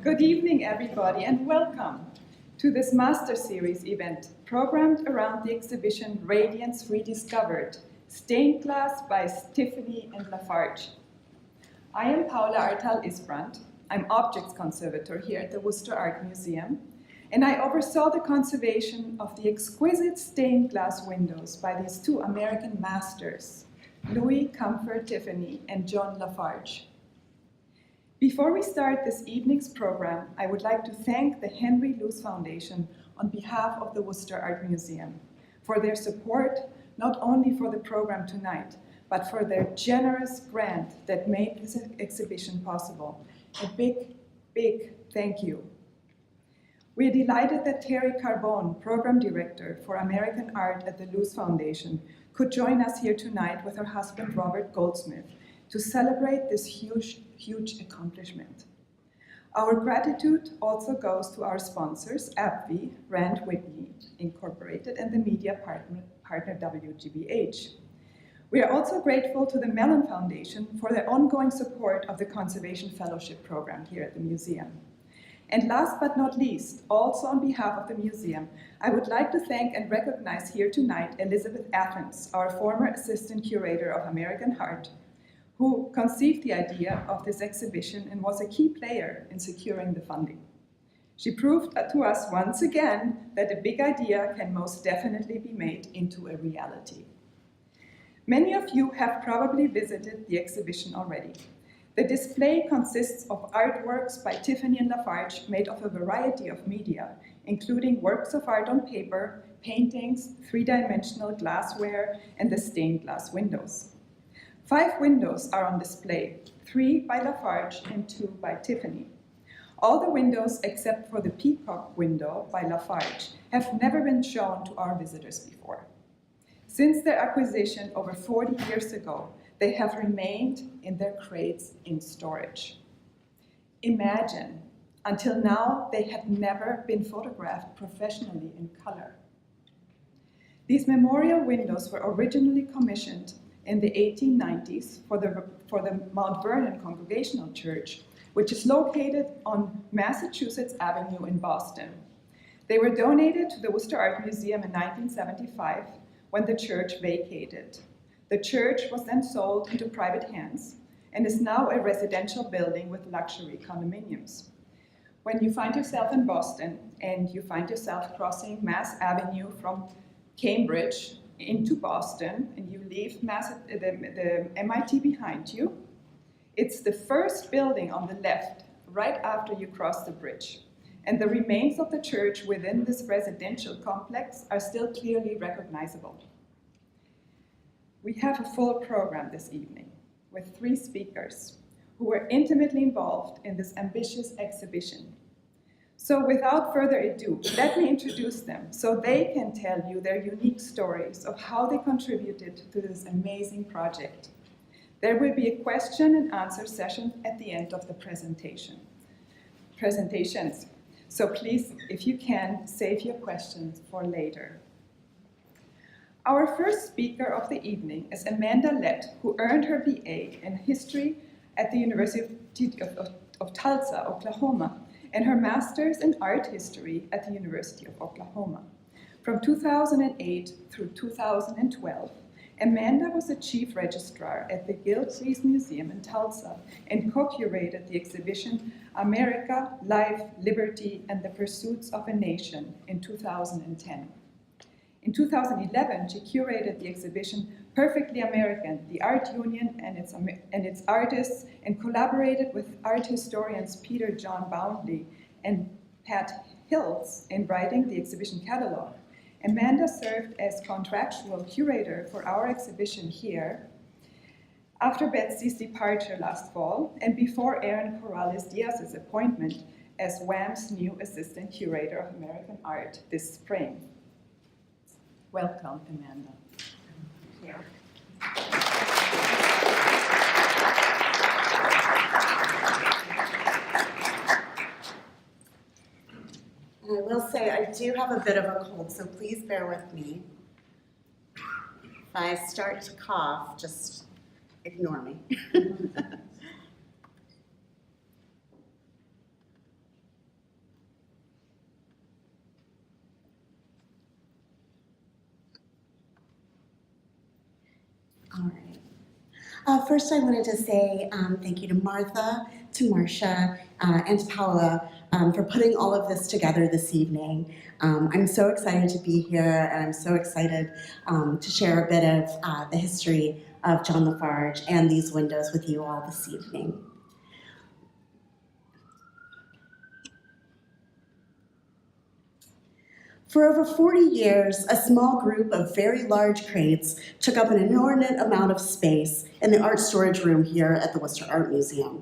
Good evening, everybody, and welcome to this Master Series event programmed around the exhibition Radiance Rediscovered, Stained Glass by Tiffany and La Farge. I am Paula Artal-Isbrandt. I'm objects conservator here at the Worcester Art Museum, and I oversaw the conservation of the exquisite stained glass windows by these two American masters, Louis Comfort Tiffany and John La Farge. Before we start this evening's program, I would like to thank the Henry Luce Foundation on behalf of the Worcester Art Museum for their support, not only for the program tonight, but for their generous grant that made this exhibition possible. A big, big thank you. We are delighted that Terry Carbone, Program Director for American Art at the Luce Foundation, could join us here tonight with her husband, Robert Goldsmith, to celebrate this huge accomplishment. Our gratitude also goes to our sponsors, AbbVie, Rand Whitney Incorporated, and the media partner WGBH. We are also grateful to the Mellon Foundation for their ongoing support of the Conservation Fellowship Program here at the museum. And last but not least, also on behalf of the museum, I would like to thank and recognize here tonight Elizabeth Athens, our former Assistant Curator of American Art, who conceived the idea of this exhibition and was a key player in securing the funding. She proved to us once again that a big idea can most definitely be made into a reality. Many of you have probably visited the exhibition already. The display consists of artworks by Tiffany and La Farge made of a variety of media, including works of art on paper, paintings, three-dimensional glassware, and the stained glass windows. 5 windows are on display, 3 by La Farge and 2 by Tiffany. All the windows except for the peacock window by La Farge have never been shown to our visitors before. Since their acquisition over 40 years ago, they have remained in their crates in storage. Imagine, until now, they had never been photographed professionally in color. These memorial windows were originally commissioned in the 1890s for the Mount Vernon Congregational Church, which is located on Massachusetts Avenue in Boston. They were donated to the Worcester Art Museum in 1975 when the church vacated. The church was then sold into private hands and is now a residential building with luxury condominiums. When you find yourself in Boston and you find yourself crossing Mass Avenue from Cambridge into Boston, and you leave the MIT behind you, it's the first building on the left, right after you cross the bridge. And the remains of the church within this residential complex are still clearly recognizable. We have a full program this evening with 3 speakers who were intimately involved in this ambitious exhibition. So without further ado, let me introduce them so they can tell you their unique stories of how they contributed to this amazing project. There will be a question and answer session at the end of the presentations. So please, if you can, save your questions for later. Our first speaker of the evening is Amanda Lett, who earned her BA in history at the University of Tulsa, Oklahoma, and her master's in art history at the University of Oklahoma. From 2008 through 2012, Amanda was the chief registrar at the Gilcrease Museum in Tulsa and co-curated the exhibition America, Life, Liberty, and the Pursuits of a Nation in 2010. In 2011, she curated the exhibition Perfectly American, the Art Union and its artists, and collaborated with art historians Peter John Boundley and Pat Hills in writing the exhibition catalog. Amanda served as contractual curator for our exhibition here after Betsy's departure last fall and before Aaron Corrales-Diaz's appointment as WAM's new assistant curator of American art this spring. Welcome, Amanda. Here. And I will say I do have a bit of a cold, so please bear with me. If I start to cough, just ignore me. All right. First, I wanted to say thank you to Martha, to Marcia, and to Paula for putting all of this together this evening. I'm so excited to be here, and I'm so excited to share a bit of the history of John La Farge and these windows with you all this evening. For over 40 years, a small group of very large crates took up an inordinate amount of space in the art storage room here at the Worcester Art Museum.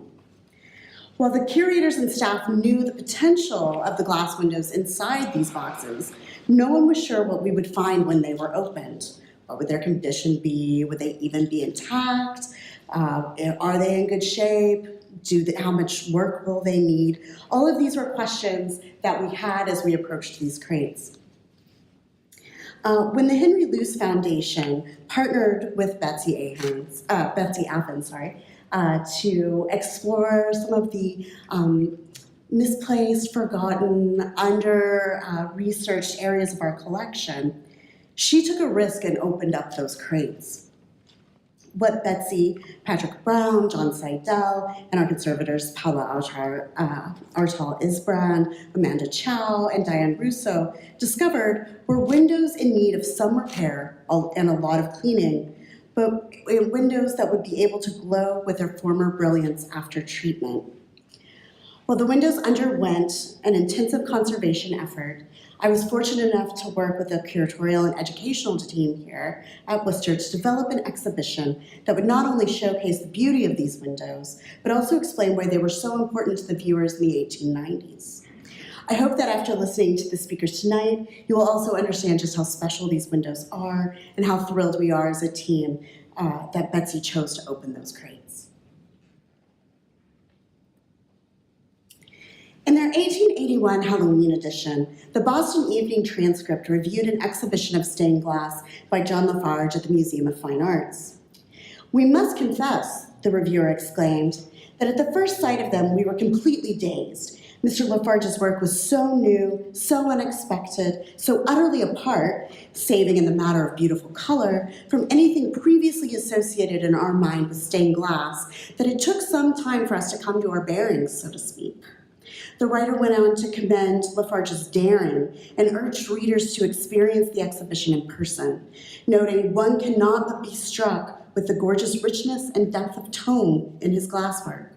While the curators and staff knew the potential of the glass windows inside these boxes, no one was sure what we would find when they were opened. What would their condition be? Would they even be intact? Are they in good shape? How much work will they need? All of these were questions that we had as we approached these crates. When the Henry Luce Foundation partnered with Betsy Athens, to explore some of the misplaced, forgotten, under-researched areas of our collection, she took a risk and opened up those crates. What Betsy, Patrick Brown, John Seidel, and our conservators, Paula Artal-Isbrand, Amanda Chau, and Diane Rousseau discovered were windows in need of some repair and a lot of cleaning, but windows that would be able to glow with their former brilliance after treatment. While the windows underwent an intensive conservation effort, I was fortunate enough to work with the curatorial and educational team here at Worcester to develop an exhibition that would not only showcase the beauty of these windows, but also explain why they were so important to the viewers in the 1890s. I hope that after listening to the speakers tonight, you will also understand just how special these windows are and how thrilled we are as a team that Betsy chose to open those crates. In their 1881 Halloween edition, the Boston Evening Transcript reviewed an exhibition of stained glass by John La Farge at the Museum of Fine Arts. "We must confess," the reviewer exclaimed, "that at the first sight of them we were completely dazed. Mr. La Farge's work was so new, so unexpected, so utterly apart, saving in the matter of beautiful color, from anything previously associated in our mind with stained glass, that it took some time for us to come to our bearings, so to speak." The writer went on to commend La Farge's daring and urged readers to experience the exhibition in person, noting one cannot but be struck with the gorgeous richness and depth of tone in his glasswork.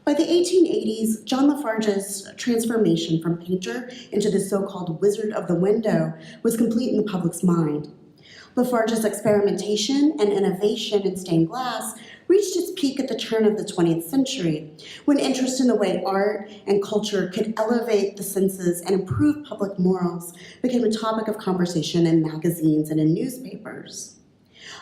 By the 1880s, John La Farge's transformation from painter into the so-called wizard of the window was complete in the public's mind. La Farge's experimentation and innovation in stained glass reached its peak at the turn of the 20th century, when interest in the way art and culture could elevate the senses and improve public morals became a topic of conversation in magazines and in newspapers.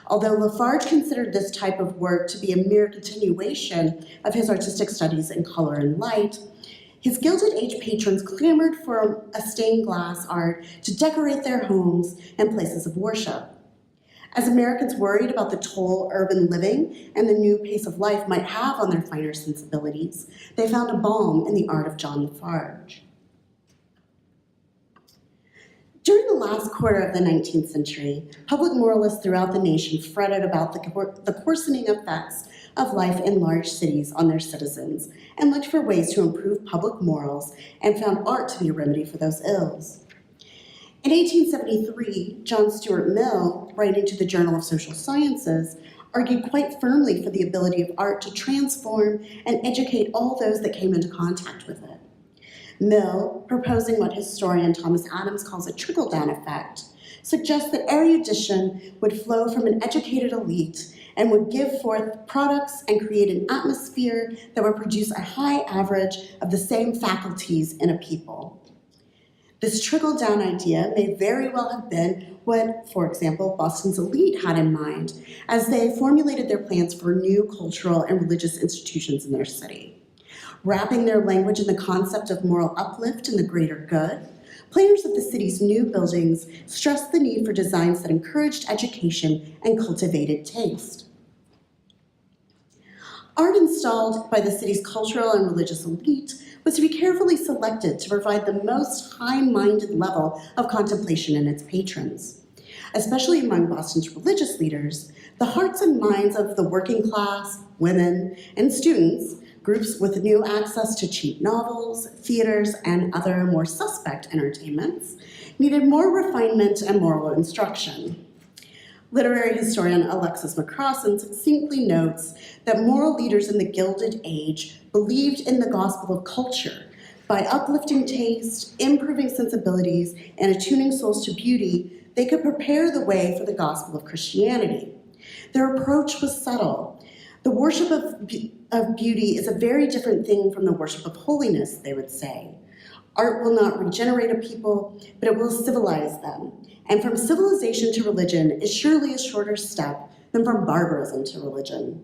Although La Farge considered this type of work to be a mere continuation of his artistic studies in color and light, his Gilded Age patrons clamored for a stained glass art to decorate their homes and places of worship. As Americans worried about the toll urban living and the new pace of life might have on their finer sensibilities, they found a balm in the art of John La Farge. During the last quarter of the 19th century, public moralists throughout the nation fretted about the coarsening effects of life in large cities on their citizens and looked for ways to improve public morals and found art to be a remedy for those ills. In 1873, John Stuart Mill, writing to the Journal of Social Sciences, argued quite firmly for the ability of art to transform and educate all those that came into contact with it. Mill, proposing what historian Thomas Adams calls a trickle-down effect, suggests that erudition would flow from an educated elite and would give forth products and create an atmosphere that would produce a high average of the same faculties in a people. This trickle-down idea may very well have been what, for example, Boston's elite had in mind as they formulated their plans for new cultural and religious institutions in their city. Wrapping their language in the concept of moral uplift and the greater good, planners of the city's new buildings stressed the need for designs that encouraged education and cultivated taste. Art installed by the city's cultural and religious elite was to be carefully selected to provide the most high-minded level of contemplation in its patrons. especially among Boston's religious leaders, the hearts and minds of the working class, women, and students, groups with new access to cheap novels, theaters, and other more suspect entertainments, needed more refinement and moral instruction. Literary historian Alexis McCrossan succinctly notes that moral leaders in the Gilded Age believed in the gospel of culture by uplifting taste, improving sensibilities, and attuning souls to beauty. They could prepare the way for the gospel of Christianity. Their approach was subtle. The worship of beauty is a very different thing from the worship of holiness, they would say. Art will not regenerate a people, but it will civilize them. And from civilization to religion is surely a shorter step than from barbarism to religion.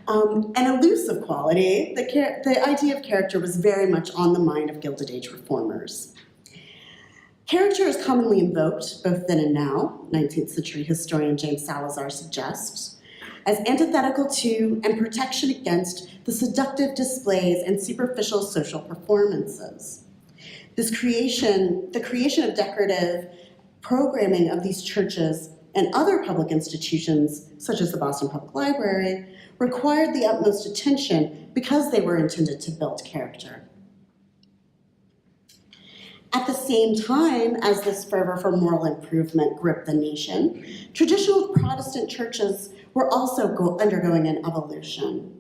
An elusive quality, the idea of character was very much on the mind of Gilded Age reformers. Character is commonly invoked, both then and now, 19th century historian James Salazar suggests, as antithetical to and protection against the seductive displays and superficial social performances. The creation of decorative programming of these churches and other public institutions, such as the Boston Public Library, required the utmost attention because they were intended to build character. At the same time as this fervor for moral improvement gripped the nation, traditional Protestant churches were also undergoing an evolution.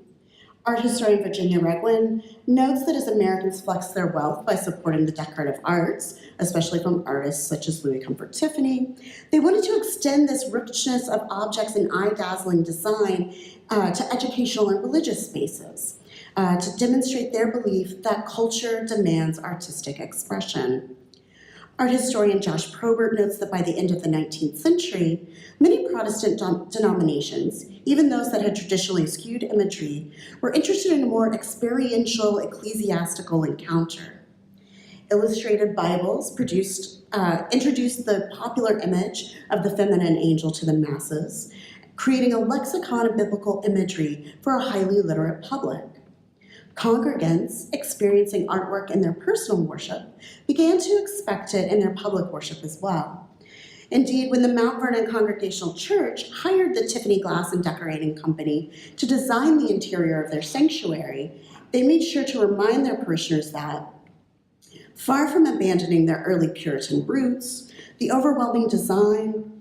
Art historian Virginia Regwin notes that as Americans flexed their wealth by supporting the decorative arts, especially from artists such as Louis Comfort Tiffany, they wanted to extend this richness of objects and eye-dazzling design to educational and religious spaces, to demonstrate their belief that culture demands artistic expression. Art historian Josh Probert notes that by the end of the 19th century, many Protestant denominations, even those that had traditionally skewed imagery, were interested in a more experiential ecclesiastical encounter. Illustrated Bibles introduced the popular image of the feminine angel to the masses, creating a lexicon of biblical imagery for a highly literate public. Congregants experiencing artwork in their personal worship began to expect it in their public worship as well. Indeed, when the Mount Vernon Congregational Church hired the Tiffany Glass and Decorating Company to design the interior of their sanctuary, they made sure to remind their parishioners that, far from abandoning their early Puritan roots, the overwhelming design,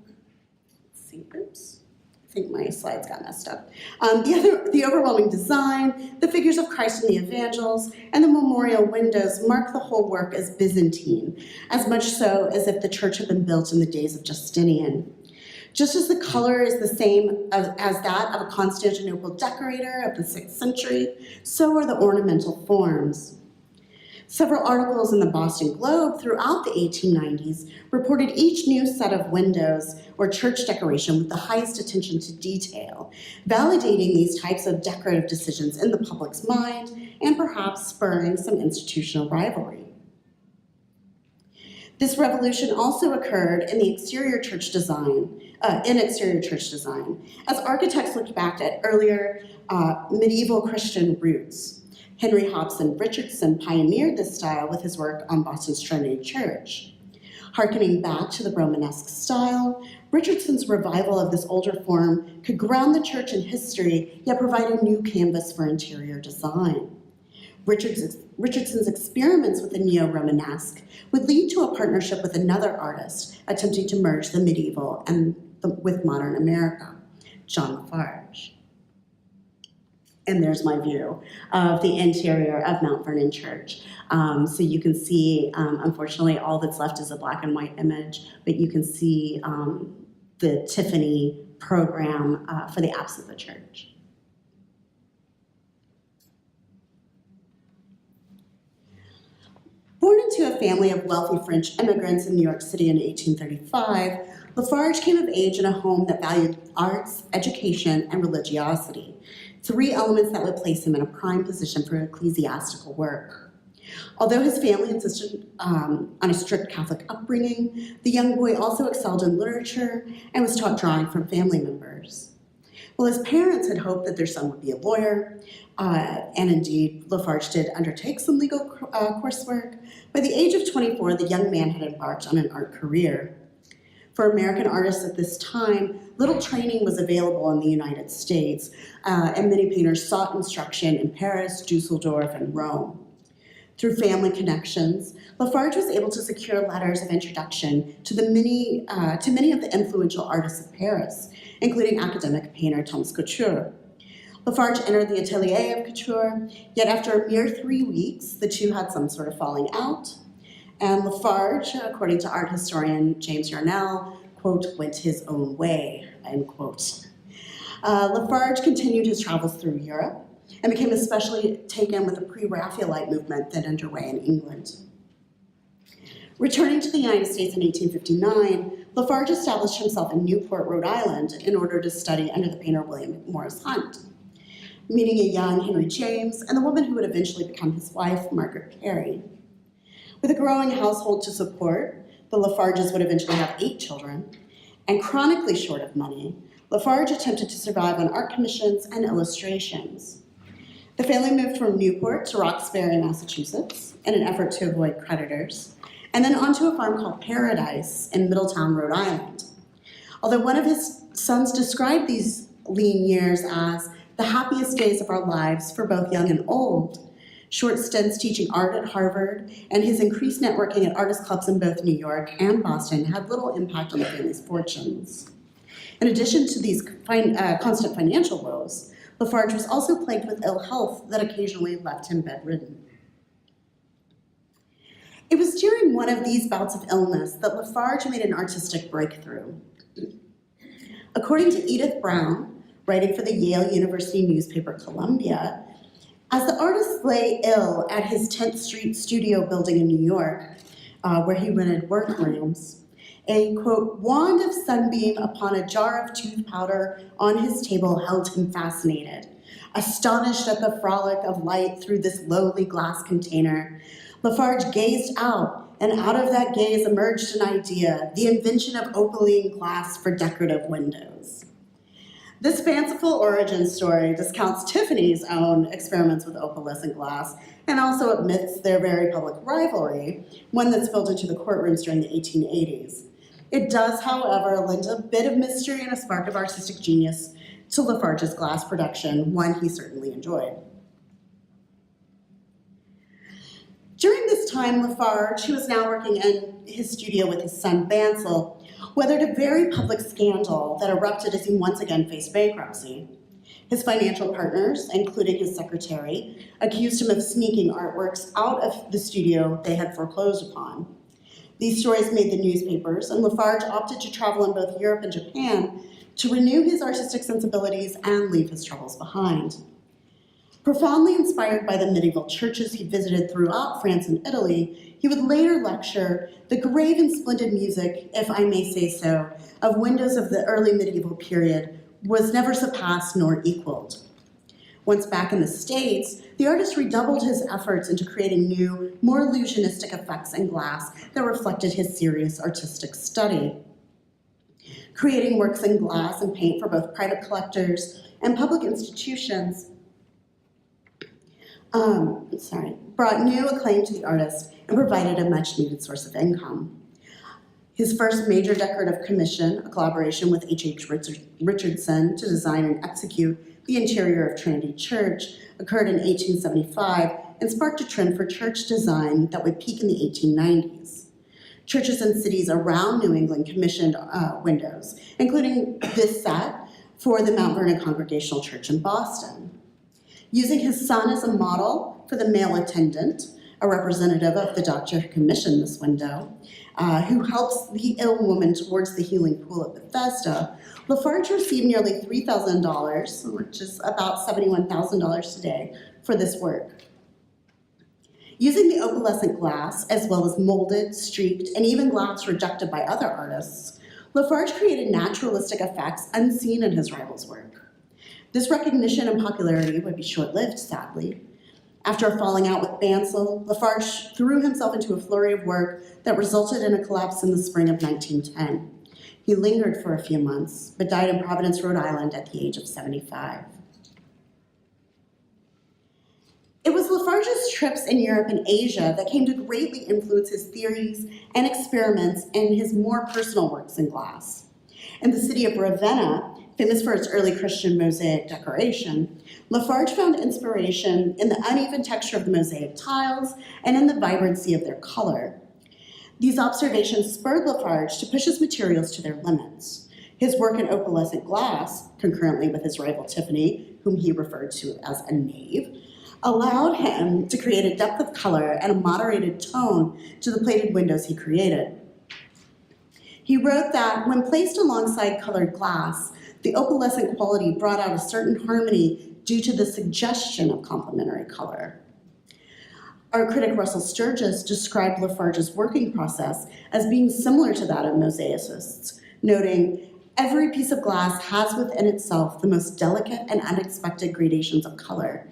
I think my slides got messed up. The overwhelming design, the figures of Christ in the evangels, and the memorial windows mark the whole work as Byzantine, as much so as if the church had been built in the days of Justinian. Just as the color is the same as that of a Constantinople decorator of the 6th century, so are the ornamental forms. Several articles in the Boston Globe throughout the 1890s reported each new set of windows or church decoration with the highest attention to detail, validating these types of decorative decisions in the public's mind and perhaps spurring some institutional rivalry. This revolution also occurred in the exterior church design, as architects looked back at earlier medieval Christian roots. Henry Hobson Richardson pioneered this style with his work on Boston's Trinity Church. Harkening back to the Romanesque style, Richardson's revival of this older form could ground the church in history, yet provide a new canvas for interior design. Richardson's experiments with the neo-Romanesque would lead to a partnership with another artist attempting to merge the medieval with modern America, John La Farge. And there's my view of the interior of Mount Vernon Church. So you can see, unfortunately, all that's left is a black and white image, but you can see the Tiffany program for the apse of the church. Born into a family of wealthy French immigrants in New York City in 1835, La Farge came of age in a home that valued arts, education, and religiosity, 3 elements that would place him in a prime position for ecclesiastical work. Although his family insisted on a strict Catholic upbringing, the young boy also excelled in literature and was taught drawing from family members. Well, his parents had hoped that their son would be a lawyer, and indeed, La Farge did undertake some legal coursework. By the age of 24, the young man had embarked on an art career. For American artists at this time, little training was available in the United States, and many painters sought instruction in Paris, Dusseldorf, and Rome. Through family connections, La Farge was able to secure letters of introduction to many of the influential artists of Paris, including academic painter Thomas Couture. La Farge entered the atelier of Couture, yet after a mere 3 weeks, the two had some sort of falling out. And La Farge, according to art historian James Yarnell, quote, went his own way, end quote. La Farge continued his travels through Europe and became especially taken with the pre-Raphaelite movement then underway in England. Returning to the United States in 1859, La Farge established himself in Newport, Rhode Island, in order to study under the painter William Morris Hunt, meeting a young Henry James and the woman who would eventually become his wife, Margaret Carey. With a growing household to support, the La Farges would eventually have 8 children, and chronically short of money, La Farge attempted to survive on art commissions and illustrations. The family moved from Newport to Roxbury, Massachusetts, in an effort to avoid creditors, and then onto a farm called Paradise in Middletown, Rhode Island. Although one of his sons described these lean years as the happiest days of our lives for both young and old, short stints teaching art at Harvard and his increased networking at artist clubs in both New York and Boston had little impact on the family's fortunes. In addition to these constant financial woes, La Farge was also plagued with ill health that occasionally left him bedridden. It was during one of these bouts of illness that La Farge made an artistic breakthrough. According to Edith Brown, writing for the Yale University newspaper Columbia, as the artist lay ill at his 10th Street studio building in New York, where he rented workrooms, a, quote, wand of sunbeam upon a jar of tooth powder on his table held him fascinated. Astonished at the frolic of light through this lowly glass container, La Farge gazed out, and out of that gaze emerged an idea, the invention of opaline glass for decorative windows. This fanciful origin story discounts Tiffany's own experiments with opalescent glass and also admits their very public rivalry, one that spilled into the courtrooms during the 1880s. It does, however, lend a bit of mystery and a spark of artistic genius to La Farge's glass production, one he certainly enjoyed. During this time, La Farge, who was now working in his studio with his son Bansal, weathered a very public scandal that erupted as he once again faced bankruptcy. His financial partners, including his secretary, accused him of sneaking artworks out of the studio they had foreclosed upon. These stories made the newspapers, and La Farge opted to travel in both Europe and Japan to renew his artistic sensibilities and leave his troubles behind. Profoundly inspired by the medieval churches he visited throughout France and Italy, he would later lecture the grave and splendid music, if I may say so, of windows of the early medieval period was never surpassed nor equaled. Once back in the States, the artist redoubled his efforts into creating new, more illusionistic effects in glass that reflected his serious artistic study. Creating works in glass and paint for both private collectors and public institutions brought new acclaim to the artist and provided a much-needed source of income. His first major decorative commission, a collaboration with H.H. Richardson to design and execute the interior of Trinity Church, occurred in 1875 and sparked a trend for church design that would peak in the 1890s. Churches and cities around New England commissioned windows, including this set for the Mount Vernon Congregational Church in Boston. Using his son as a model for the male attendant, a representative of the doctor who commissioned this window, who helps the ill woman towards the healing pool at Bethesda, La Farge received nearly $3,000, which is about $71,000 today, for this work. Using the opalescent glass, as well as molded, streaked, and even glass rejected by other artists, La Farge created naturalistic effects unseen in his rival's work. This recognition and popularity would be short-lived, sadly. After a falling out with Bansal, La Farge threw himself into a flurry of work that resulted in a collapse in the spring of 1910. He lingered for a few months, but died in Providence, Rhode Island at the age of 75. It was La Farge's trips in Europe and Asia that came to greatly influence his theories and experiments in his more personal works in glass. In the city of Ravenna, famous for its early Christian mosaic decoration, La Farge found inspiration in the uneven texture of the mosaic tiles and in the vibrancy of their color. These observations spurred La Farge to push his materials to their limits. His work in opalescent glass, concurrently with his rival Tiffany, whom he referred to as a knave, allowed him to create a depth of color and a moderated tone to the plated windows he created. He wrote that when placed alongside colored glass, the opalescent quality brought out a certain harmony due to the suggestion of complementary color. Art critic Russell Sturgis described La Farge's working process as being similar to that of mosaicists, noting, "Every piece of glass has within itself the most delicate and unexpected gradations of color,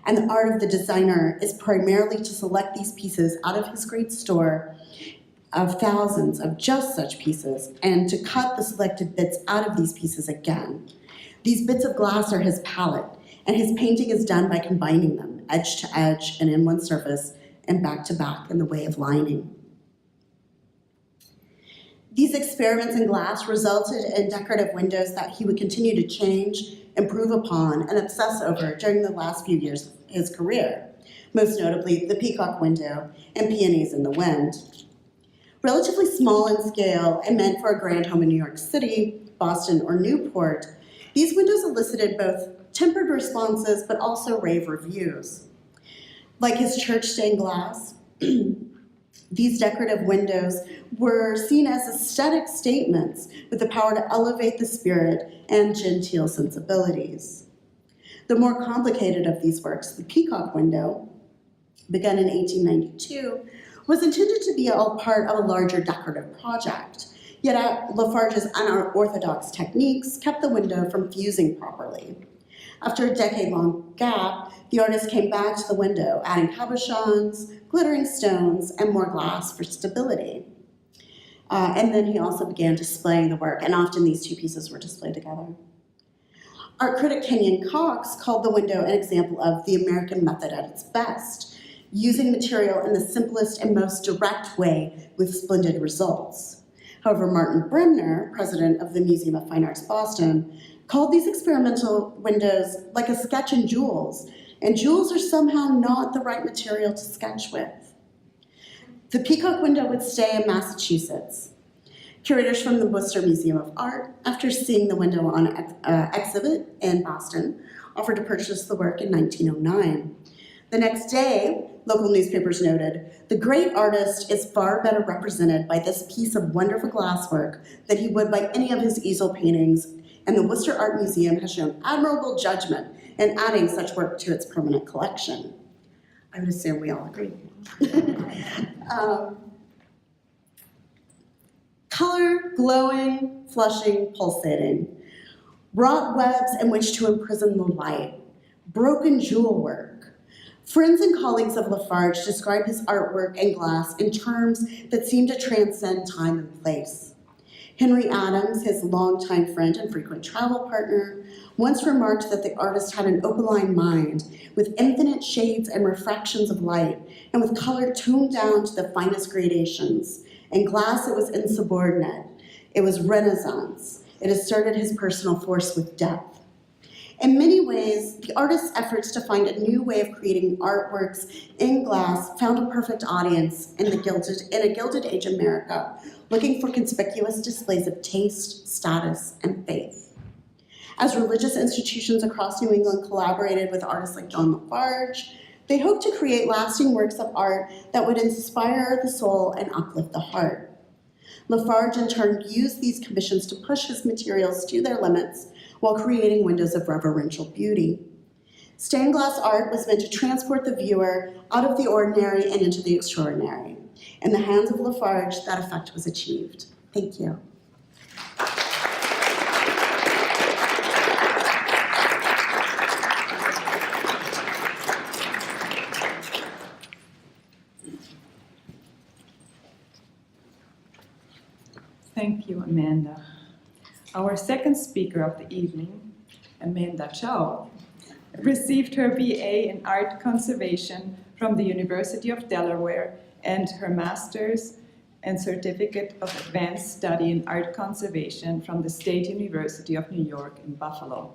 and the art of the designer is primarily to select these pieces out of his great store of thousands of just such pieces, and to cut the selected bits out of these pieces again. These bits of glass are his palette, and his painting is done by combining them, edge to edge and in one surface, and back to back in the way of lining." These experiments in glass resulted in decorative windows that he would continue to change, improve upon, and obsess over during the last few years of his career, most notably the peacock window and peonies in the wind. Relatively small in scale and meant for a grand home in New York City, Boston, or Newport, these windows elicited both tempered responses but also rave reviews. Like his church stained glass, these decorative windows were seen as aesthetic statements with the power to elevate the spirit and genteel sensibilities. The more complicated of these works, the peacock window, begun in 1892, was intended to be all part of a larger decorative project, yet La Farge's unorthodox techniques kept the window from fusing properly. After a decade-long gap, the artist came back to the window, adding cabochons, glittering stones, and more glass for stability. And then he also began displaying the work, and often these two pieces were displayed together. Art critic Kenyon Cox called the window an example of the American method at its best, using material in the simplest and most direct way with splendid results. However, Martin Bremner, president of the Museum of Fine Arts Boston, called these experimental windows like a sketch in jewels, and jewels are somehow not the right material to sketch with. The peacock window would stay in Massachusetts. Curators from the Worcester Museum of Art, after seeing the window on exhibit in Boston, offered to purchase the work in 1909. The next day, local newspapers noted, "The great artist is far better represented by this piece of wonderful glasswork than he would by any of his easel paintings, and the Worcester Art Museum has shown admirable judgment in adding such work to its permanent collection." I would assume we all agree. Color, glowing, flushing, pulsating. Wrought webs in which to imprison the light. Broken jewel work. Friends and colleagues of La Farge describe his artwork and glass in terms that seem to transcend time and place. Henry Adams, his longtime friend and frequent travel partner, once remarked that the artist had an opaline mind with infinite shades and refractions of light, and with color tuned down to the finest gradations. In glass, it was insubordinate. It was Renaissance. It asserted his personal force with depth. In many ways, the artist's efforts to find a new way of creating artworks in glass found a perfect audience in a Gilded Age America, looking for conspicuous displays of taste, status, and faith. As religious institutions across New England collaborated with artists like John La Farge, they hoped to create lasting works of art that would inspire the soul and uplift the heart. La Farge, in turn, used these commissions to push his materials to their limits while creating windows of reverential beauty. Stained glass art was meant to transport the viewer out of the ordinary and into the extraordinary. In the hands of La Farge, that effect was achieved. Thank you. Thank you, Amanda. Our second speaker of the evening, Amanda Chau, received her BA in Art Conservation from the University of Delaware and her Master's and Certificate of Advanced Study in Art Conservation from the State University of New York in Buffalo.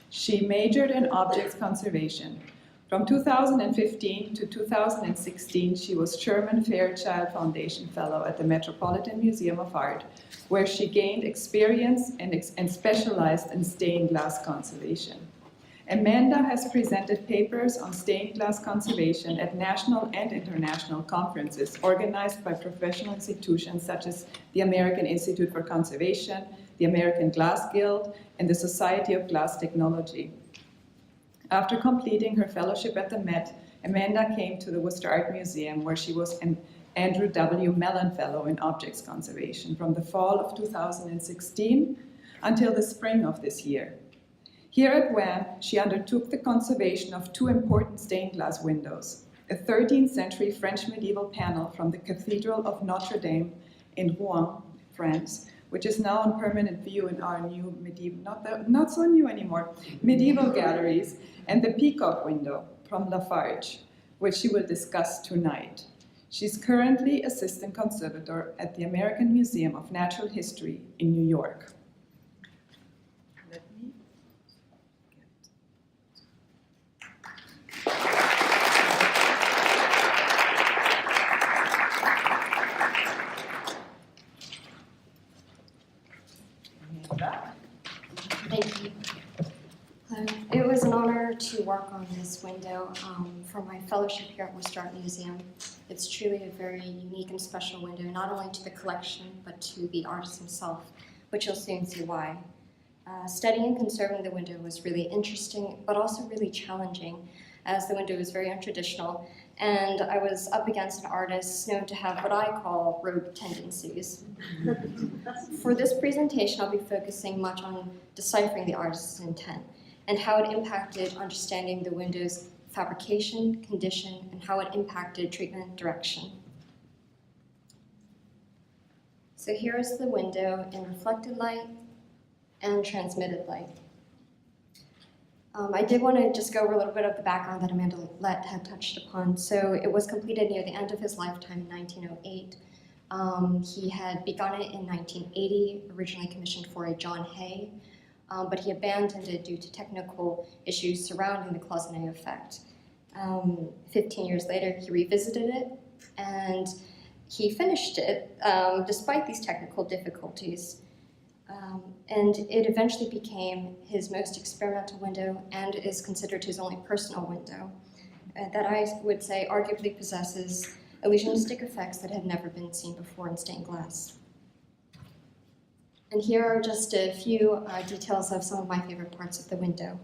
She majored in objects conservation. From 2015 to 2016, she was Sherman Fairchild Foundation Fellow at the Metropolitan Museum of Art, where she gained experience and specialized in stained glass conservation. Amanda has presented papers on stained glass conservation at national and international conferences organized by professional institutions such as the American Institute for Conservation, the American Glass Guild, and the Society of Glass Technology. After completing her fellowship at the Met, Amanda came to the Worcester Art Museum, where she was an Andrew W. Mellon Fellow in Objects Conservation from the fall of 2016 until the spring of this year. Here at WAM, she undertook the conservation of two important stained glass windows, a 13th century French medieval panel from the Cathedral of Notre Dame in Rouen, France, which is now on permanent view in our new medieval, not so new anymore, medieval galleries, and the peacock window from La Farge, which she will discuss tonight. She's currently assistant conservator at the American Museum of Natural History in New York. Let me Thank you. It was an honor to work on this window for my fellowship here at Worcester Art Museum. It's truly a very unique and special window, not only to the collection, but to the artist himself, which you'll soon see why. Studying and conserving the window was really interesting, but also really challenging, as the window is very untraditional, and I was up against an artist known to have what I call rogue tendencies. For this presentation, I'll be focusing much on deciphering the artist's intent and how it impacted understanding the window's fabrication, condition, and how it impacted treatment direction. So here is the window in reflected light and transmitted light. I did want to just go over a little bit of the background that Amanda Lett had touched upon. So it was completed near the end of his lifetime in 1908. He had begun it in 1980, originally commissioned for a John Hay, but he abandoned it due to technical issues surrounding the cloisonné effect. 15 years later, he revisited it, and he finished it despite these technical difficulties. And it eventually became his most experimental window and is considered his only personal window that I would say arguably possesses illusionistic effects that had never been seen before in stained glass. And here are just a few details of some of my favorite parts of the window.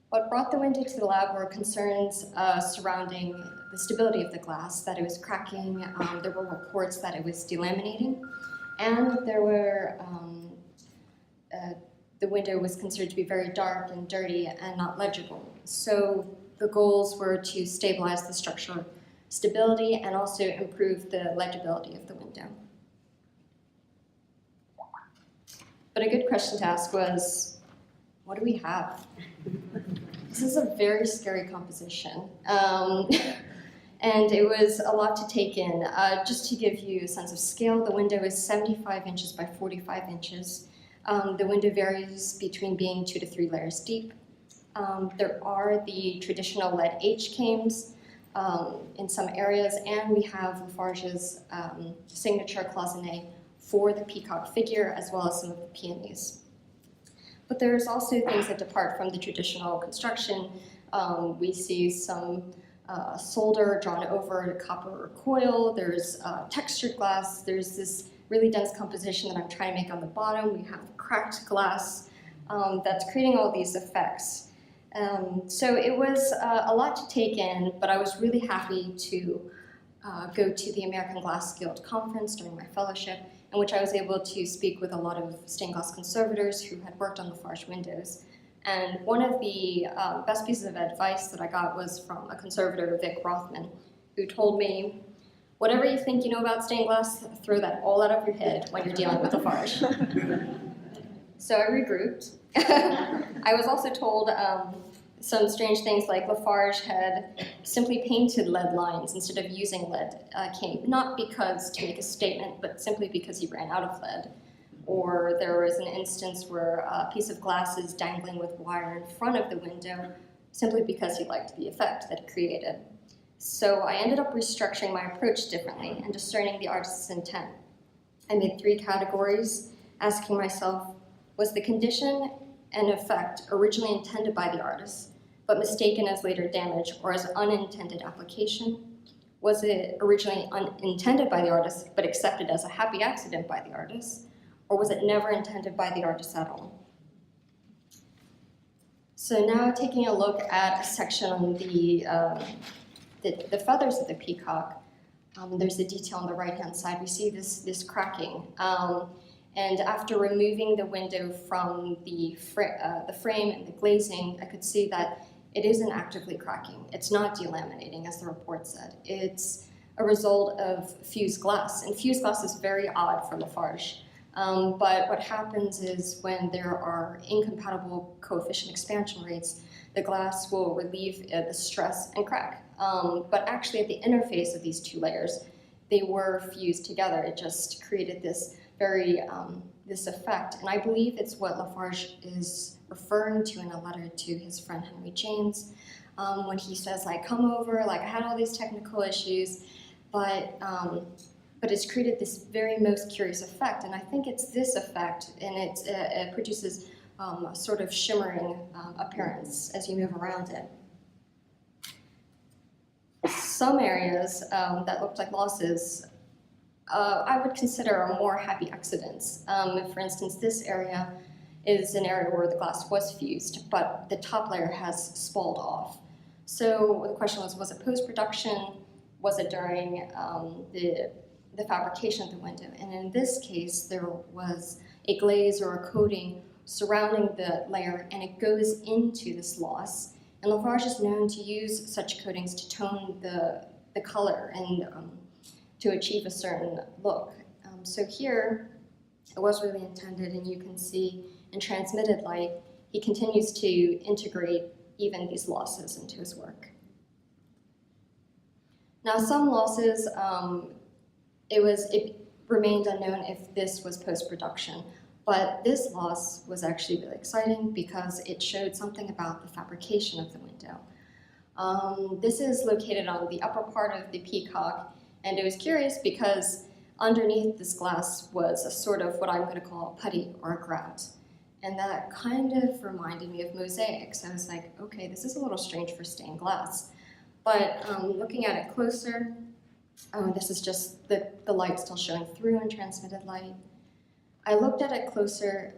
What brought the window to the lab were concerns surrounding the stability of the glass, that it was cracking, there were reports that it was delaminating, and there were, the window was considered to be very dark and dirty and not legible. So the goals were to stabilize the structural stability and also improve the legibility of the window. But a good question to ask was, what do we have? This is a very scary composition. And it was a lot to take in. Just to give you a sense of scale, the window is 75 inches by 45 inches. The window varies between being 2 to 3 layers deep. There are the traditional lead H-cames in some areas, and we have La Farge's signature cloisonné for the peacock figure, as well as some of the peonies. But there's also things that depart from the traditional construction. We see some solder drawn over a copper coil. There's textured glass. There's this really dense composition that I'm trying to make on the bottom. We have cracked glass that's creating all these effects. So it was a lot to take in, but I was really happy to go to the American Glass Guild conference during my fellowship, in which I was able to speak with a lot of stained glass conservators who had worked on La Farge windows. And one of the best pieces of advice that I got was from a conservator, Vic Rothman, who told me, whatever you think you know about stained glass, throw that all out of your head when you're dealing with La Farge. So I regrouped, I was also told some strange things like La Farge had simply painted lead lines instead of using lead cane, not because to make a statement, but simply because he ran out of lead. Or there was an instance where a piece of glass is dangling with wire in front of the window simply because he liked the effect that it created. So I ended up restructuring my approach differently and discerning the artist's intent. I made 3 categories, asking myself, was the condition and effect originally intended by the artist, but mistaken as later damage or as unintended application? Was it originally unintended by the artist, but accepted as a happy accident by the artist? Or was it never intended by the artist at all? So now taking a look at a section on the feathers of the peacock, there's a detail on the right-hand side. We see this cracking. And after removing the window from the frame and the glazing, I could see that it isn't actively cracking. It's not delaminating, as the report said. It's a result of fused glass. And fused glass is very odd for La Farge. But what happens is when there are incompatible coefficient expansion rates, the glass will relieve the stress and crack. But actually at the interface of these 2 layers, they were fused together. It just created this this effect. And I believe it's what La Farge is referring to in a letter to his friend Henry James, when he says, like, come over, like, I had all these technical issues, but it's created this very most curious effect. And I think it's this effect, and it produces a sort of shimmering appearance as you move around it. Some areas that looked like losses I would consider are more happy accidents. For instance, this area is an area where the glass was fused, but the top layer has spalled off. So the question was it post-production? Was it during the fabrication of the window? And in this case, there was a glaze or a coating surrounding the layer, and it goes into this loss. And La Farge is known to use such coatings to tone the color and to achieve a certain look. So here, it was really intended, and you can see in transmitted light, he continues to integrate even these losses into his work. Now, some losses, it remained unknown if this was post-production, but this loss was actually really exciting because it showed something about the fabrication of the window. This is located on the upper part of the peacock, and it was curious because underneath this glass was a sort of what I'm going to call a putty or a grout. And that kind of reminded me of mosaics. I was like, okay, this is a little strange for stained glass. But looking at it closer, this is just the light still showing through in transmitted light. I looked at it closer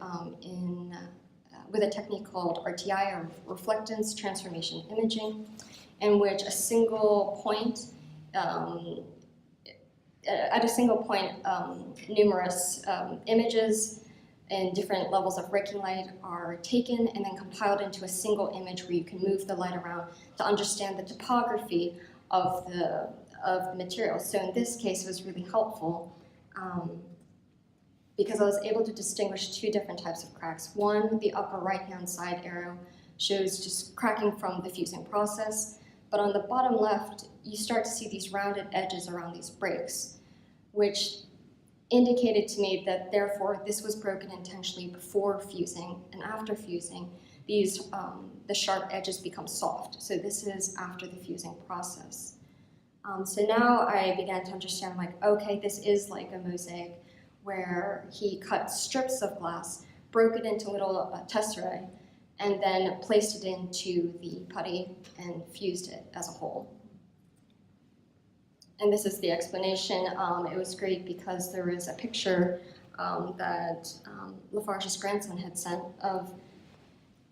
with a technique called RTI, or reflectance transformation imaging, in which a single point, numerous images and different levels of raking light are taken and then compiled into a single image where you can move the light around to understand the topography of the material. So in this case, it was really helpful because I was able to distinguish 2 different types of cracks. One, the upper right-hand side arrow shows just cracking from the fusing process, but on the bottom left, you start to see these rounded edges around these breaks, which indicated to me that therefore this was broken intentionally before fusing, and after fusing, these the sharp edges become soft. So this is after the fusing process. So now I began to understand, I'm like, okay, this is like a mosaic where he cut strips of glass, broke it into little tesserae, and then placed it into the putty and fused it as a whole. And this is the explanation. It was great because there was a picture that La Farge's grandson had sent of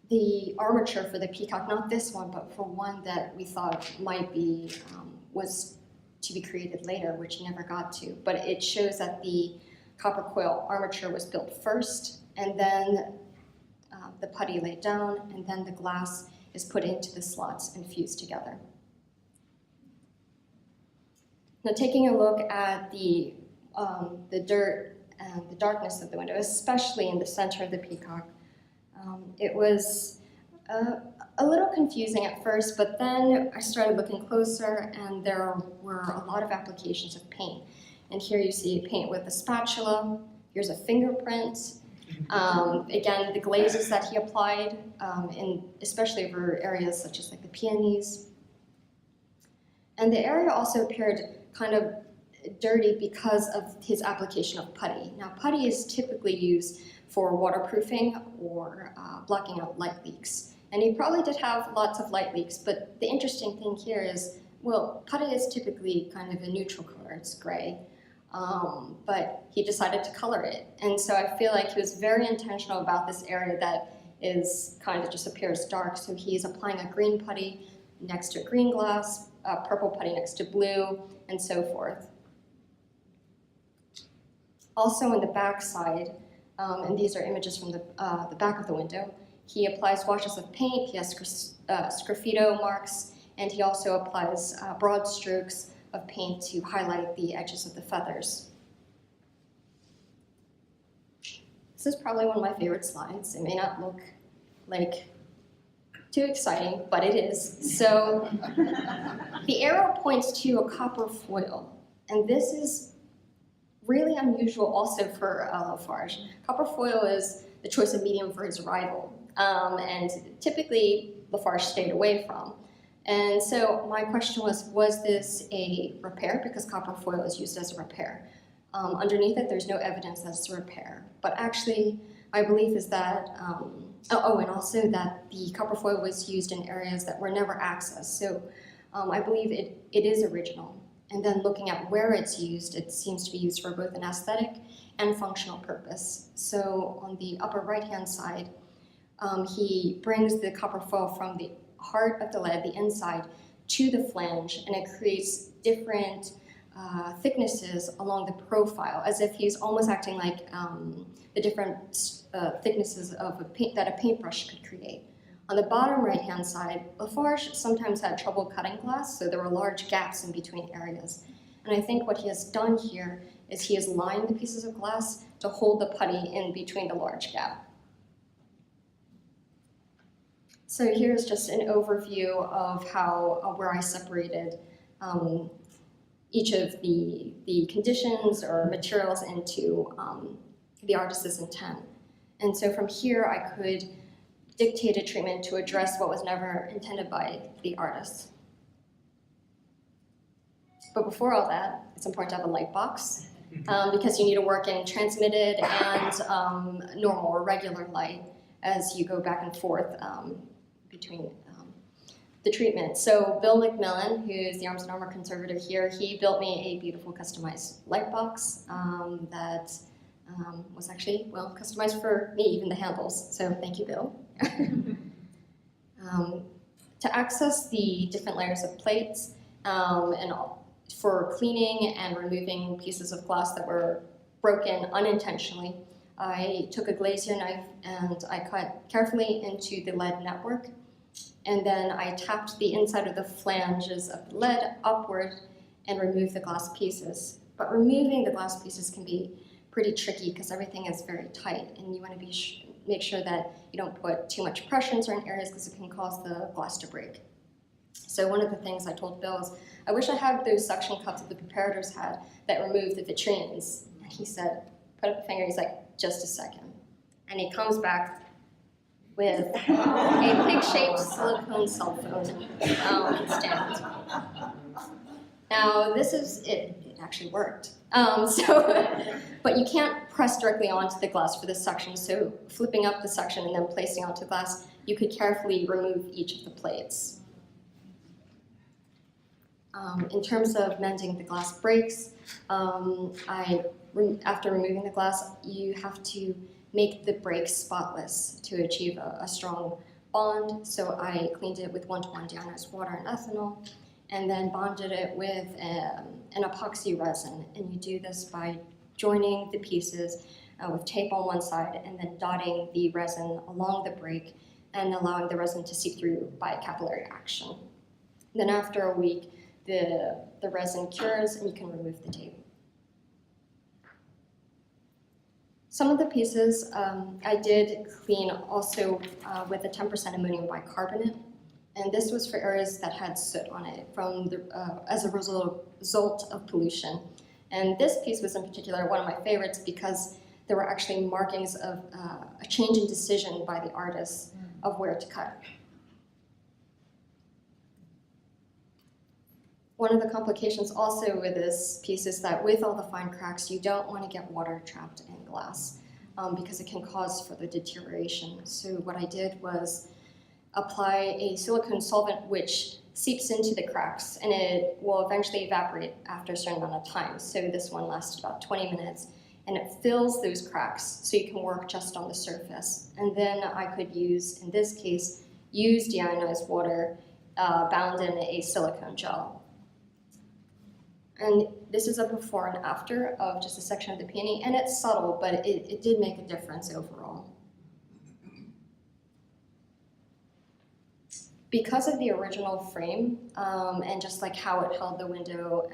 the armature for the peacock, not this one, but for one that we thought might be, was to be created later, which he never got to. But it shows that the copper coil armature was built first, and then the putty laid down, and then the glass is put into the slots and fused together. Now, taking a look at the dirt and the darkness of the window, especially in the center of the peacock, It was a little confusing at first, but then I started looking closer and there were a lot of applications of paint. And here you see paint with a spatula, here's a fingerprint. Again, the glazes that he applied, especially over areas such as like the peonies. And the area also appeared kind of dirty because of his application of putty. Now, putty is typically used for waterproofing or blocking out light leaks. And he probably did have lots of light leaks, but the interesting thing here is, well, putty is typically kind of a neutral color, it's gray, but he decided to color it. And so I feel like he was very intentional about this area that is kind of just appears dark. So he's applying a green putty next to green glass, purple putty next to blue, and so forth. Also on the back side, and these are images from the back of the window, he applies washes of paint, he has sgraffito marks, and he also applies broad strokes of paint to highlight the edges of the feathers. This is probably one of my favorite slides. It may not look like too exciting, but it is. So the arrow points to a copper foil, and this is really unusual also for La Farge. Copper foil is the choice of medium for his rival, and typically La Farge stayed away from. And so my question was this a repair? Because copper foil is used as a repair. Underneath it, there's no evidence that it's a repair. But actually, my belief is that, and also that the copper foil was used in areas that were never accessed. So I believe it is original. And then looking at where it's used, it seems to be used for both an aesthetic and functional purpose. So on the upper right-hand side, he brings the copper foil from the heart of the lead, the inside, to the flange, and it creates different thicknesses along the profile, as if he's almost acting like the different thicknesses of that a paintbrush could create. On the bottom right-hand side, La Farge sometimes had trouble cutting glass, so there were large gaps in between areas. And I think what he has done here is he has lined the pieces of glass to hold the putty in between the large gap. So here's just an overview of how where I separated each of the conditions or materials into the artist's intent. And so from here, I could dictate a treatment to address what was never intended by the artist. But before all that, it's important to have a light box because you need to work in transmitted and normal or regular light as you go back and forth between the treatment. So Bill McMillan, who's the Arms & Armor conservator here, he built me a beautiful customized light box that was actually, well, customized for me, even the handles. So thank you, Bill. To access the different layers of plates and for cleaning and removing pieces of glass that were broken unintentionally, I took a glazier knife and I cut carefully into the lead network, and then I tapped the inside of the flanges of the lead upward and removed the glass pieces. But removing the glass pieces can be pretty tricky because everything is very tight, and you want to make sure that you don't put too much pressure in certain areas because it can cause the glass to break. So one of the things I told Bill is, I wish I had those suction cups that the preparators had that removed the vitrines. And he said, put up a finger, he's like, just a second. And he comes back with a pig-shaped silicone cell phone stand. Now this is, it actually worked. But you can't press directly onto the glass for this suction, so flipping up the suction and then placing onto the glass, you could carefully remove each of the plates. In terms of mending the glass breaks, after removing the glass, you have to make the break spotless to achieve a strong bond. So I cleaned it with 1:1 deionized water and ethanol, and then bonded it with an epoxy resin. And you do this by joining the pieces with tape on one side and then dotting the resin along the break and allowing the resin to seep through by capillary action. And then after a week, the resin cures and you can remove the tape. Some of the pieces I did clean also with a 10% ammonium bicarbonate, and this was for areas that had soot on it from as a result of pollution. And this piece was in particular one of my favorites because there were actually markings of a change in decision by the artist of where to cut. One of the complications also with this piece is that with all the fine cracks, you don't want to get water trapped in glass because it can cause further deterioration. So what I did was apply a silicone solvent which seeps into the cracks, and it will eventually evaporate after a certain amount of time. So this one lasted about 20 minutes, and it fills those cracks so you can work just on the surface. And then I could use, in this case, use deionized water bound in a silicone gel. And this is a before and after of just a section of the peony, and it's subtle, but it did make a difference overall. Because of the original frame and just like how it held the window,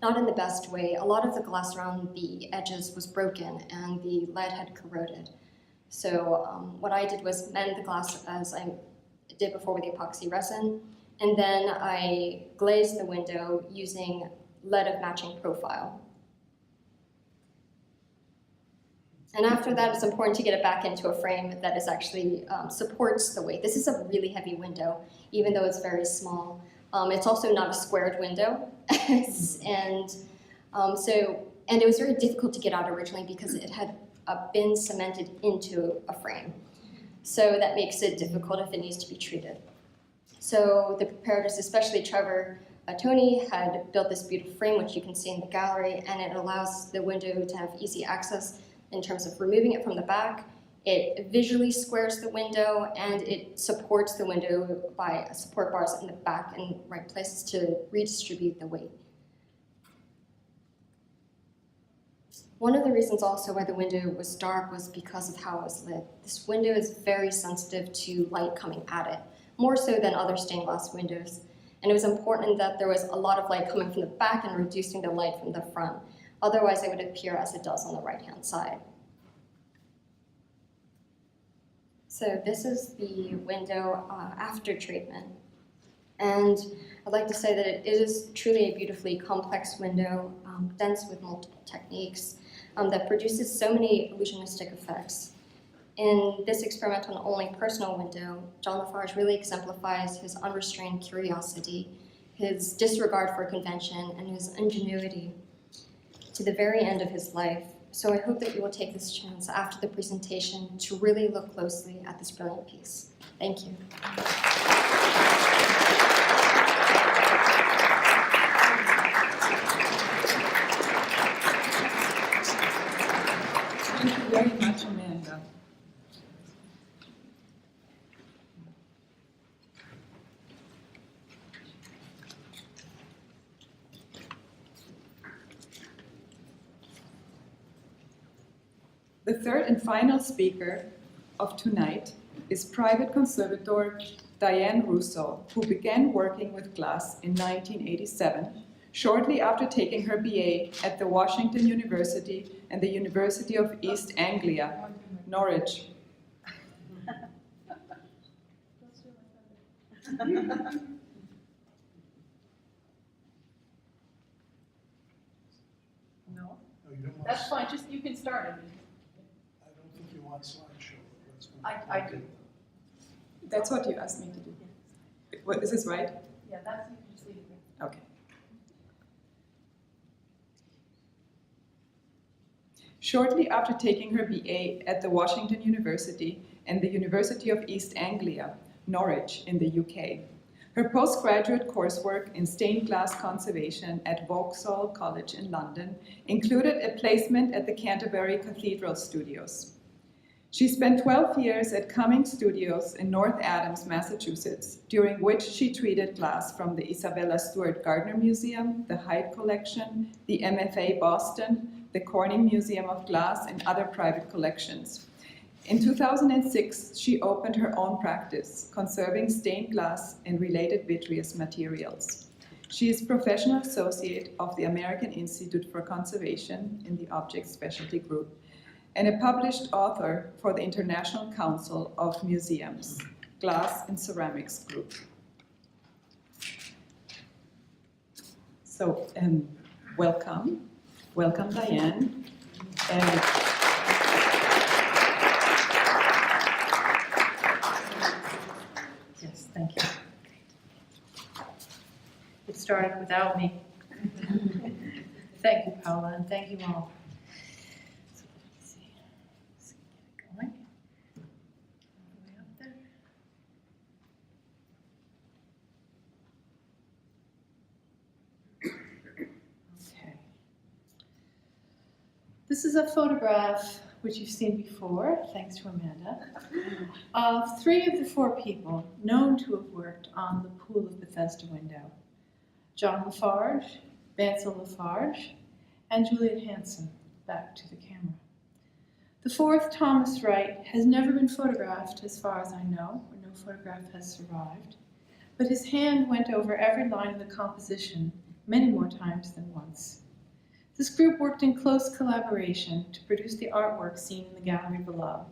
not in the best way, a lot of the glass around the edges was broken and the lead had corroded. So what I did was mend the glass as I did before with the epoxy resin, and then I glazed the window using lead of matching profile. And after that, it's important to get it back into a frame that is actually supports the weight. This is a really heavy window, even though it's very small. It's also not a squared window, and it was very difficult to get out originally because it had been cemented into a frame. So that makes it difficult if it needs to be treated. So the preparators, especially Trevor Tony, had built this beautiful frame, which you can see in the gallery, and it allows the window to have easy access in terms of removing it from the back. It visually squares the window, and it supports the window by support bars in the back and right places to redistribute the weight. One of the reasons also why the window was dark was because of how it was lit. This window is very sensitive to light coming at it, more so than other stained glass windows. And it was important that there was a lot of light coming from the back and reducing the light from the front. Otherwise, it would appear as it does on the right-hand side. So this is the window after treatment. And I'd like to say that it is truly a beautifully complex window, dense with multiple techniques, that produces so many illusionistic effects. In this experimental and only personal window, John La Farge really exemplifies his unrestrained curiosity, his disregard for convention, and his ingenuity to the very end of his life. So I hope that you will take this chance after the presentation to really look closely at this brilliant piece. Thank you. Thank you very much, Amanda. The third and final speaker of tonight is private conservator Diane Rousseau, who began working with glass in 1987, shortly after taking her BA at the Washington University and the University of East Anglia, Norwich. No, that's fine. Just you can start it. I don't think you want slideshow. I do. That's what you asked me to do. What, is this right? Yeah, that's you can just leave it there. Okay. Shortly after taking her BA at the Washington University and the University of East Anglia, Norwich in the UK, her postgraduate coursework in stained glass conservation at Vauxhall College in London included a placement at the Canterbury Cathedral Studios. She spent 12 years at Cumming Studios in North Adams, Massachusetts, during which she treated glass from the Isabella Stewart Gardner Museum, the Hyde Collection, the MFA Boston, the Corning Museum of Glass, and other private collections. In 2006, she opened her own practice, conserving stained glass and related vitreous materials. She is professional associate of the American Institute for Conservation in the Object Specialty Group, and a published author for the International Council of Museums, Glass and Ceramics Group. So, welcome Diane. And Yes, thank you. It started without me. Thank you, Paula, and thank you all. So let's see. Let's get it going. All the way up there. Okay. This is a photograph which you've seen before, thanks to Amanda, of 3 of the 4 people known to have worked on the Pool of Bethesda window: John La Farge, Bancel La Farge, and Juliet Hansen. Back to the camera. The 4th, Thomas Wright, has never been photographed as far as I know, or no photograph has survived, but his hand went over every line of the composition many more times than once. This group worked in close collaboration to produce the artwork seen in the gallery below,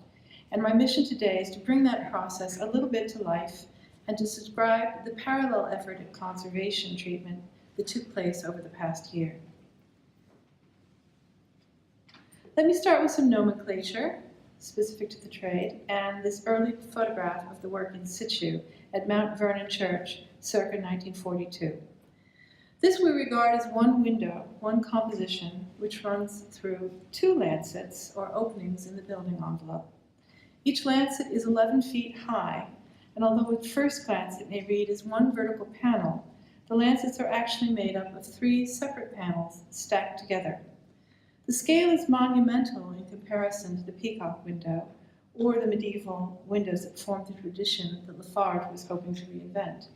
and my mission today is to bring that process a little bit to life and to describe the parallel effort at conservation treatment that took place over the past year. Let me start with some nomenclature specific to the trade and this early photograph of the work in situ at Mount Vernon Church circa 1942. This we regard as one window, one composition, which runs through 2 lancets or openings in the building envelope. Each lancet is 11 feet high, and although at first glance it may read as one vertical panel, the lancets are actually made up of 3 separate panels stacked together. The scale is monumental in comparison to the peacock window or the medieval windows that formed the tradition that La Farge was hoping to reinvent.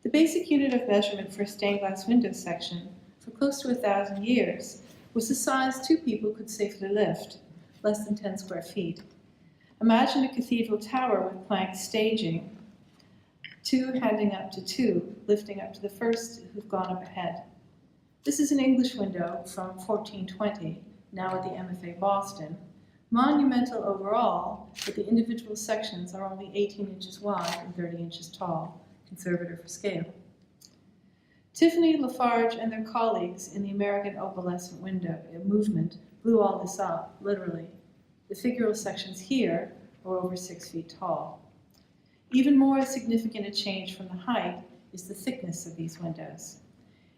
The basic unit of measurement for a stained glass window section for close to 1,000 years was the size 2 people could safely lift, less than 10 square feet. Imagine a cathedral tower with plank staging, 2 handing up to 2, lifting up to the first who've gone up ahead. This is an English window from 1420, now at the MFA Boston, monumental overall, but the individual sections are only 18 inches wide and 30 inches tall, conservator for scale. Tiffany, La Farge, and their colleagues in the American opalescent window movement blew all this up, literally. The figural sections here are over 6 feet tall. Even more significant a change from the height is the thickness of these windows.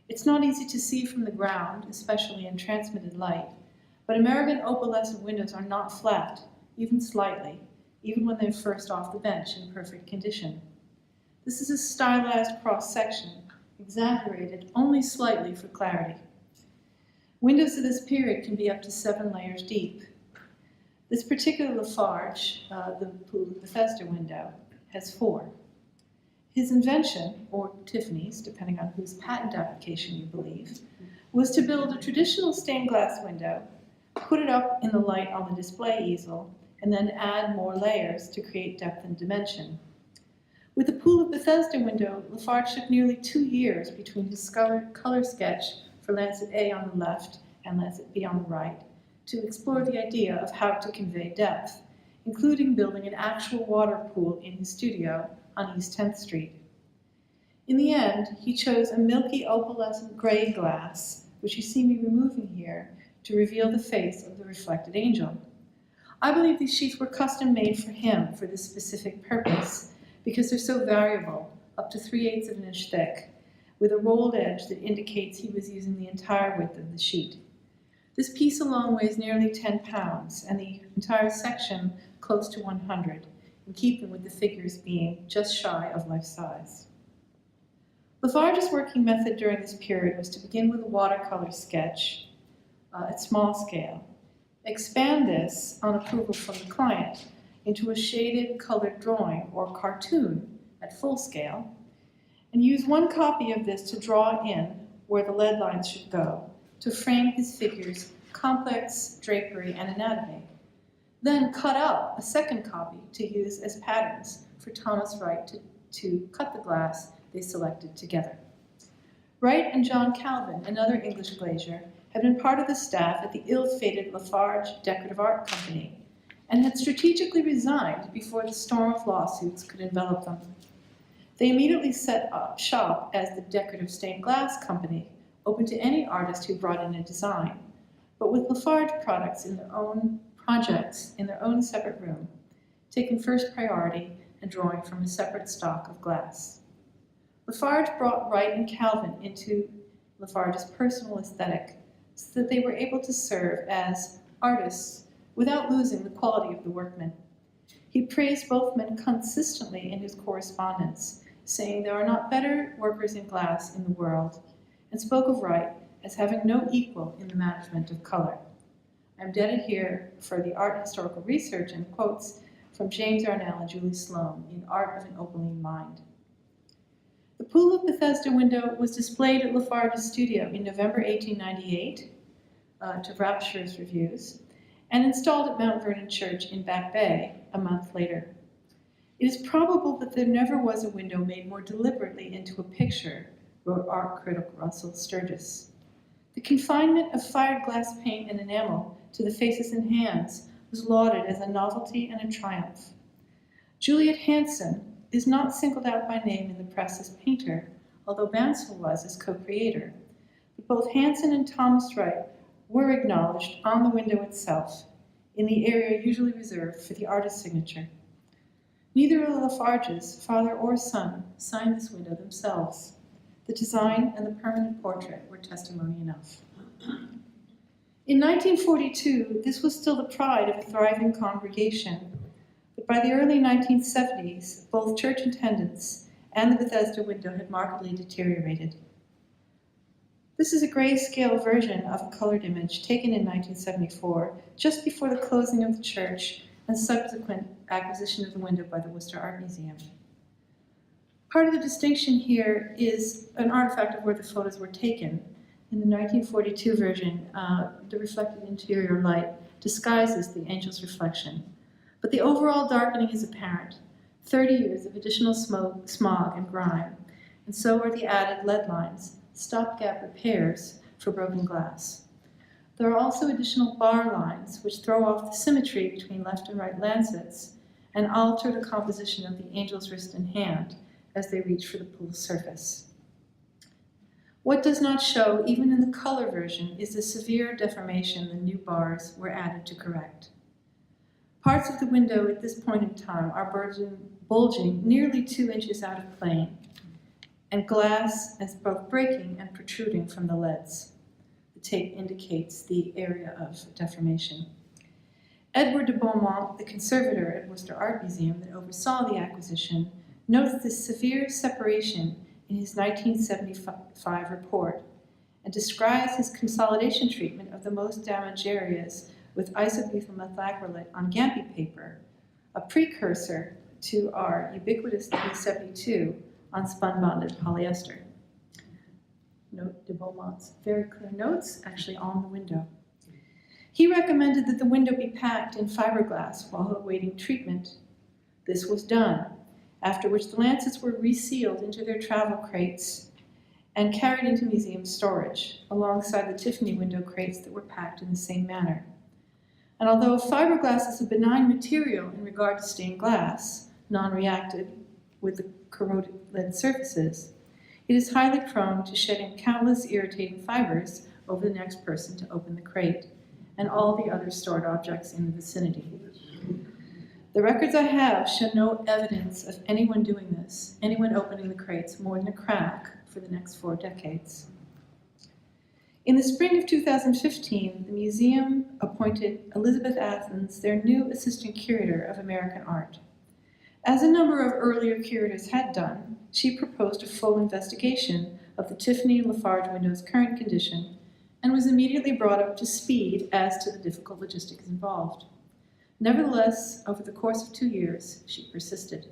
It's not easy to see from the ground, especially in transmitted light, but American opalescent windows are not flat, even slightly, even when they're first off the bench in perfect condition. This is a stylized cross-section, exaggerated only slightly for clarity. Windows of this period can be up to 7 layers deep. This particular La Farge, the Pool of Bethesda window, has 4. His invention, or Tiffany's, depending on whose patent application you believe, was to build a traditional stained glass window, put it up in the light on the display easel, and then add more layers to create depth and dimension. With the Pool of Bethesda window, La Farge took nearly 2 years between his color sketch for Lancet A on the left and Lancet B on the right to explore the idea of how to convey depth, including building an actual water pool in his studio on East 10th Street. In the end, he chose a milky opalescent gray glass, which you see me removing here, to reveal the face of the reflected angel. I believe these sheets were custom made for him for this specific purpose, because they're so variable, up to 3/8 of an inch thick, with a rolled edge that indicates he was using the entire width of the sheet. This piece alone weighs nearly 10 pounds, and the entire section close to 100, in keeping with the figures being just shy of life size. La Farge's working method during this period was to begin with a watercolor sketch at small scale, expand this on approval from the client into a shaded colored drawing or cartoon at full scale, and use one copy of this to draw in where the lead lines should go to frame his figure's complex drapery and anatomy. Then cut up a second copy to use as patterns for Thomas Wright to cut the glass they selected together. Wright and John Calvin, another English glazier, had been part of the staff at the ill-fated La Farge Decorative Art Company and had strategically resigned before the storm of lawsuits could envelop them. They immediately set up shop as the Decorative Stained Glass Company, open to any artist who brought in a design, but with La Farge projects in their own separate room, taking first priority and drawing from a separate stock of glass. La Farge brought Wright and Calvin into La Farge's personal aesthetic so that they were able to serve as artists without losing the quality of the workmen. He praised both men consistently in his correspondence, saying there are not better workers in glass in the world, and spoke of Wright as having no equal in the management of color. I'm indebted here for the art and historical research and quotes from James Arnell and Julie Sloan in Art of an Opaline Mind. The Pool of Bethesda window was displayed at La Farge's studio in November 1898 to rapturous reviews, and installed at Mount Vernon Church in Back Bay a month later. It is probable that there never was a window made more deliberately into a picture, wrote art critic Russell Sturgis. The confinement of fired glass paint and enamel to the faces and hands was lauded as a novelty and a triumph. Juliet Hanson is not singled out by name in the press as painter, although Mansell was as co-creator. But both Hanson and Thomas Wright were acknowledged on the window itself, in the area usually reserved for the artist's signature. Neither of the La Farges, father or son, signed this window themselves. The design and the permanent portrait were testimony enough. In 1942, this was still the pride of a thriving congregation, but by the early 1970s, both church attendance and the Bethesda window had markedly deteriorated. This is a grayscale version of a colored image taken in 1974, just before the closing of the church and subsequent acquisition of the window by the Worcester Art Museum. Part of the distinction here is an artifact of where the photos were taken. In the 1942 version, the reflected interior light disguises the angel's reflection, but the overall darkening is apparent. 30 years of additional smoke, smog, and grime, and so are the added lead lines, stopgap repairs for broken glass. There are also additional bar lines which throw off the symmetry between left and right lancets and alter the composition of the angel's wrist and hand as they reach for the pool's surface. What does not show, even in the color version, is the severe deformation the new bars were added to correct. Parts of the window at this point in time are bulging nearly 2 inches out of plane, and glass is both breaking and protruding from the leads. The tape indicates the area of deformation. Edward de Beaumont, the conservator at Worcester Art Museum that oversaw the acquisition, notes this severe separation in his 1975 report and describes his consolidation treatment of the most damaged areas with isobutyl methacrylate on Gampi paper, a precursor to our ubiquitous E72 on spun-bonded polyester. Note de Beaumont's very clear notes actually on the window. He recommended that the window be packed in fiberglass while awaiting treatment. This was done, after which the lancets were resealed into their travel crates and carried into museum storage, alongside the Tiffany window crates that were packed in the same manner. And although fiberglass is a benign material in regard to stained glass, non-reactive with the corroded lead surfaces, it is highly prone to shedding countless irritating fibers over the next person to open the crate and all the other stored objects in the vicinity. The records I have show no evidence of anyone doing this, anyone opening the crates more than a crack for the next 4 decades. In the spring of 2015, the museum appointed Elizabeth Athens their new assistant curator of American art. As a number of earlier curators had done, she proposed a full investigation of the Tiffany La Farge window's current condition and was immediately brought up to speed as to the difficult logistics involved. Nevertheless, over the course of 2 years, she persisted.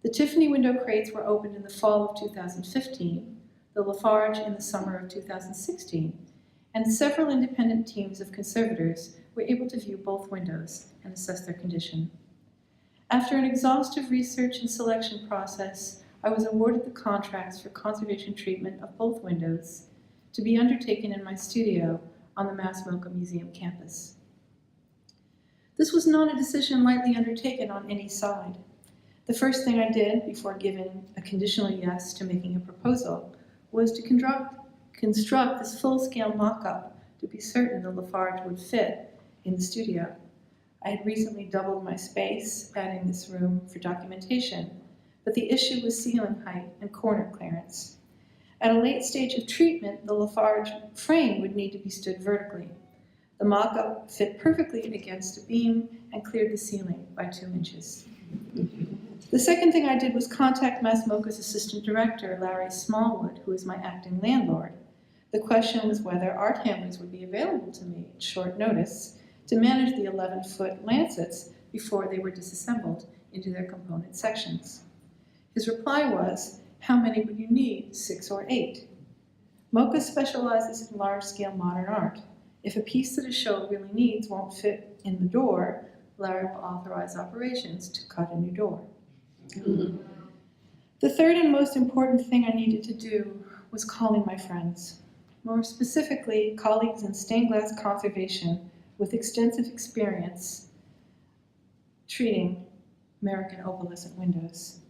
The Tiffany window crates were opened in the fall of 2015, the La Farge in the summer of 2016, and several independent teams of conservators were able to view both windows and assess their condition. After an exhaustive research and selection process, I was awarded the contracts for conservation treatment of both windows to be undertaken in my studio on the Mass MoCA Museum campus. This was not a decision lightly undertaken on any side. The first thing I did before giving a conditional yes to making a proposal was to construct this full-scale mock-up to be certain the La Farge would fit in the studio. I had recently doubled my space, adding this room for documentation, but the issue was ceiling height and corner clearance. At a late stage of treatment, the La Farge frame would need to be stood vertically. The mock-up fit perfectly against a beam and cleared the ceiling by 2 inches. The second thing I did was contact Mass MoCA's assistant director, Larry Smallwood, who is my acting landlord. The question was whether art handlers would be available to me at short notice to manage the 11-foot lancets before they were disassembled into their component sections. His reply was, "How many would you need, 6 or 8? MoCA specializes in large-scale modern art. If a piece that a show really needs won't fit in the door, Larry will authorize operations to cut a new door." The third and most important thing I needed to do was calling my friends, more specifically colleagues in stained glass conservation with extensive experience treating American opalescent windows.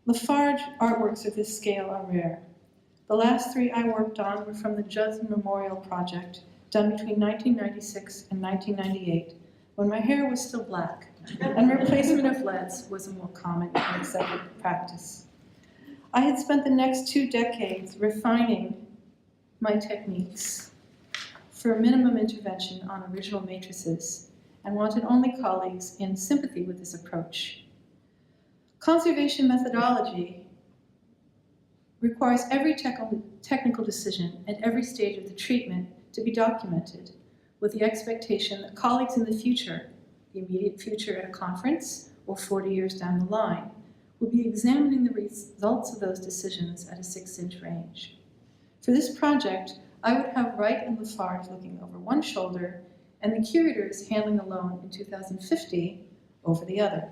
La Farge artworks of this scale are rare. The last 3 I worked on were from the Judson Memorial Project, done between 1996 and 1998, when my hair was still black, and replacement of Lett's was a more common and accepted practice. I had spent the next 2 decades refining my techniques for minimum intervention on original matrices, and wanted only colleagues in sympathy with this approach. Conservation methodology requires every technical decision at every stage of the treatment to be documented, with the expectation that colleagues in the future, the immediate future at a conference or 40 years down the line, will be examining the results of those decisions at a 6-inch range. For this project, I would have Wright and La Farge looking over one shoulder and the curators handling the loan in 2050 over the other.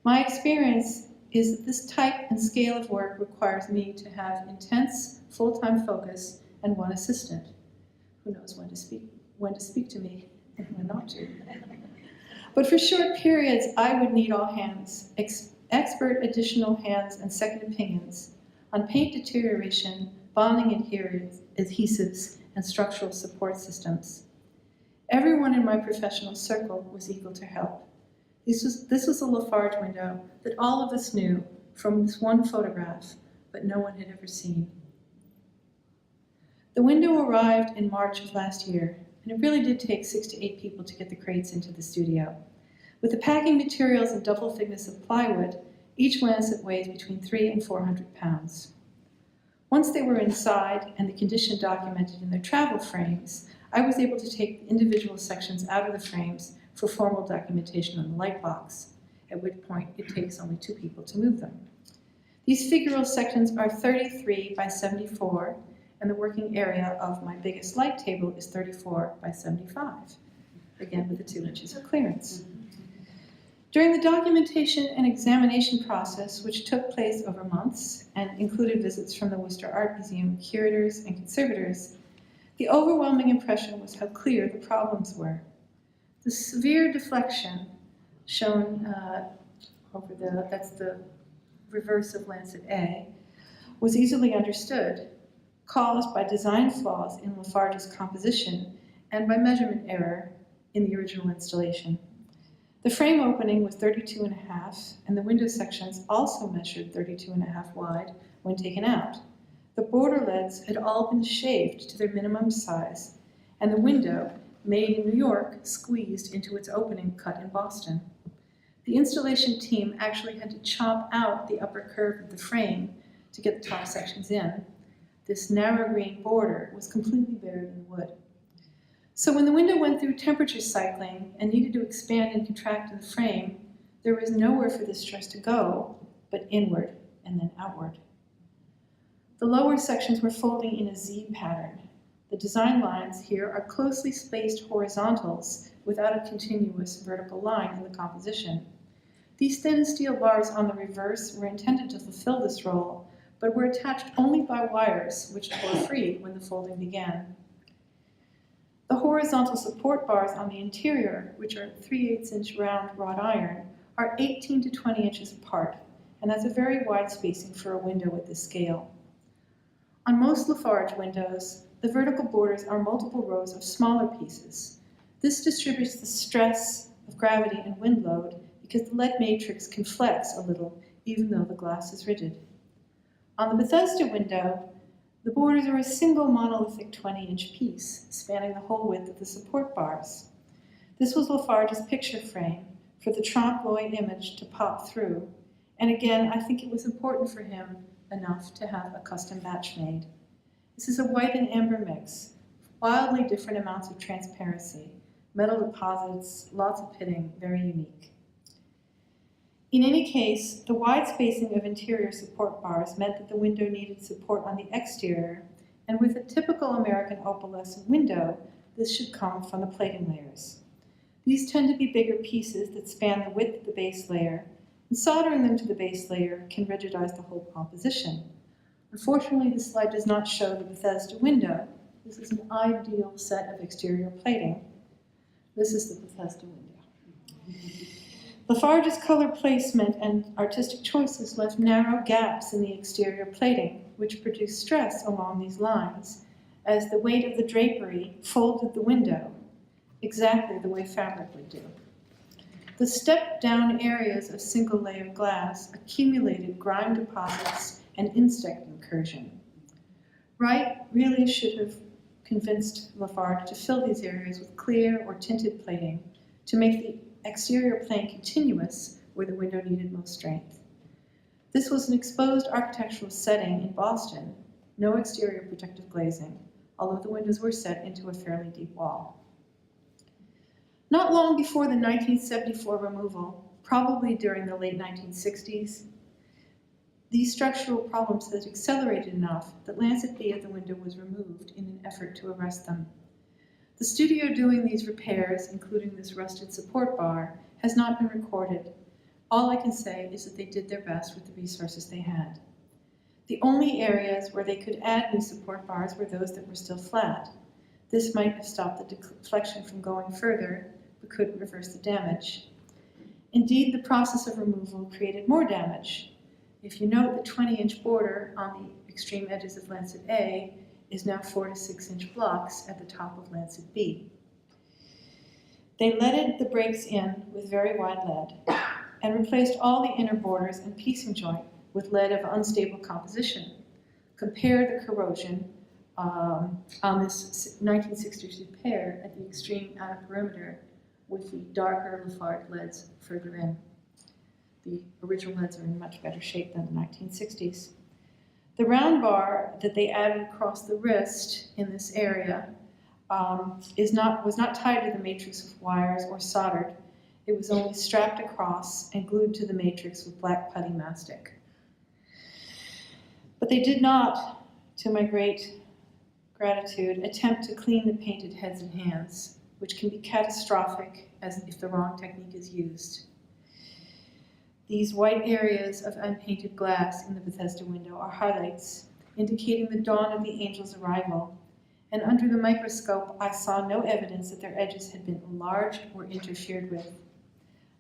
My experience is that this type and scale of work requires me to have intense, full-time focus and one assistant who knows when to speak to me and when not to. But for short periods, I would need all hands, expert additional hands and second opinions on paint deterioration, bonding adhesives, and structural support systems. Everyone in my professional circle was eager to help. This was a La Farge window that all of us knew from this one photograph, but no one had ever seen. The window arrived in March of last year, and it really did take 6 to 8 people to get the crates into the studio. With the packing materials and double thickness of plywood, each lancet weighs between 300 and 400 pounds. Once they were inside and the condition documented in their travel frames, I was able to take individual sections out of the frames for formal documentation on the light box, at which point it takes only 2 people to move them. These figural sections are 33 by 74, and the working area of my biggest light table is 34 by 75, again with the 2 inches of clearance. During the documentation and examination process, which took place over months and included visits from the Worcester Art Museum curators and conservators, the overwhelming impression was how clear the problems were. The severe deflection shown that's the reverse of lancet A, was easily understood, caused by design flaws in La Farge's composition and by measurement error in the original installation. The frame opening was 32.5, and the window sections also measured 32.5 wide when taken out. The border leads had all been shaved to their minimum size, and the window, made in New York, squeezed into its opening cut in Boston. The installation team actually had to chop out the upper curve of the frame to get the top sections in. This narrow green border was completely buried in wood. So when the window went through temperature cycling and needed to expand and contract in the frame, there was nowhere for the stress to go but inward and then outward. The lower sections were folding in a Z pattern. The design lines here are closely spaced horizontals without a continuous vertical line in the composition. These thin steel bars on the reverse were intended to fulfill this role, but were attached only by wires which tore free when the folding began. The horizontal support bars on the interior, which are 3/8-inch round wrought iron, are 18 to 20 inches apart, and has a very wide spacing for a window with this scale. On most La Farge windows, the vertical borders are multiple rows of smaller pieces. This distributes the stress of gravity and wind load because the lead matrix can flex a little even though the glass is rigid. On the Bethesda window, the borders are a single monolithic 20-inch piece spanning the whole width of the support bars. This was La Farge's picture frame for the trompe-l'oeil image to pop through, and again, I think it was important for him enough to have a custom batch made. This is a white and amber mix, wildly different amounts of transparency, metal deposits, lots of pitting, very unique. In any case, the wide spacing of interior support bars meant that the window needed support on the exterior, and with a typical American opalescent window, this should come from the plating layers. These tend to be bigger pieces that span the width of the base layer, and soldering them to the base layer can rigidize the whole composition. Unfortunately, this slide does not show the Bethesda window. This is an ideal set of exterior plating. This is the Bethesda window. La Farge's color placement and artistic choices left narrow gaps in the exterior plating, which produced stress along these lines, as the weight of the drapery folded the window, exactly the way fabric would do. The step-down areas of single-layer glass accumulated grime deposits and insect incursion. Wright really should have convinced La Farge to fill these areas with clear or tinted plating to make the exterior plane continuous where the window needed most strength. This was an exposed architectural setting in Boston, no exterior protective glazing, although the windows were set into a fairly deep wall. Not long before the 1974 removal, probably during the late 1960s, these structural problems had accelerated enough that Lancet B at the window was removed in an effort to arrest them. The studio doing these repairs, including this rusted support bar, has not been recorded. All I can say is that they did their best with the resources they had. The only areas where they could add new support bars were those that were still flat. This might have stopped the deflection from going further, but couldn't reverse the damage. Indeed, the process of removal created more damage. If you note, the 20-inch border on the extreme edges of Lancet A is now 4 to 6-inch blocks at the top of Lancet B. They leaded the breaks in with very wide lead and replaced all the inner borders and piecing joint with lead of unstable composition. Compare the corrosion on this 1960s repair at the extreme outer perimeter with the darker La Farge leads further in. The original leads are in much better shape than the 1960s. The round bar that they added across the wrist in this area was not tied to the matrix with wires or soldered. It was only strapped across and glued to the matrix with black putty mastic. But they did not, to my great gratitude, attempt to clean the painted heads and hands, which can be catastrophic as if the wrong technique is used. These white areas of unpainted glass in the Bethesda window are highlights, indicating the dawn of the angel's arrival, and under the microscope I saw no evidence that their edges had been enlarged or interfered with.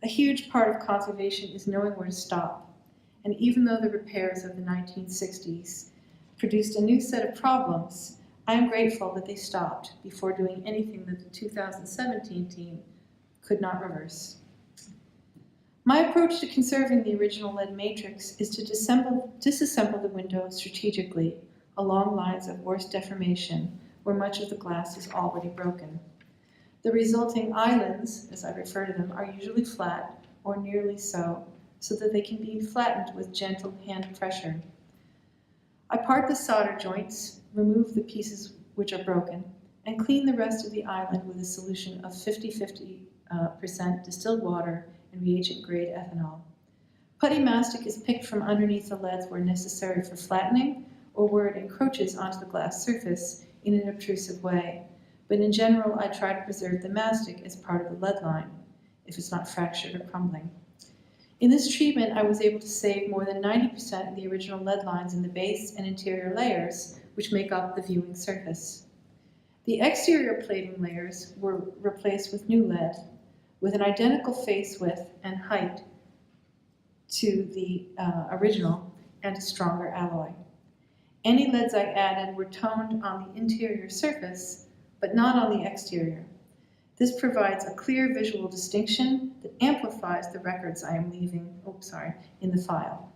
A huge part of conservation is knowing where to stop, and even though the repairs of the 1960s produced a new set of problems, I am grateful that they stopped before doing anything that the 2017 team could not reverse. My approach to conserving the original lead matrix is to disassemble the window strategically along lines of worst deformation where much of the glass is already broken. The resulting islands, as I refer to them, are usually flat or nearly so that they can be flattened with gentle hand pressure. I part the solder joints, remove the pieces which are broken, and clean the rest of the island with a solution of 50% distilled water and reagent-grade ethanol. Putty mastic is picked from underneath the leads where necessary for flattening or where it encroaches onto the glass surface in an obtrusive way, but in general I try to preserve the mastic as part of the lead line, if it's not fractured or crumbling. In this treatment, I was able to save more than 90% of the original lead lines in the base and interior layers, which make up the viewing surface. The exterior plating layers were replaced with new lead, with an identical face width and height to the original and a stronger alloy. Any leads I added were toned on the interior surface, but not on the exterior. This provides a clear visual distinction that amplifies the records I am leaving in the file.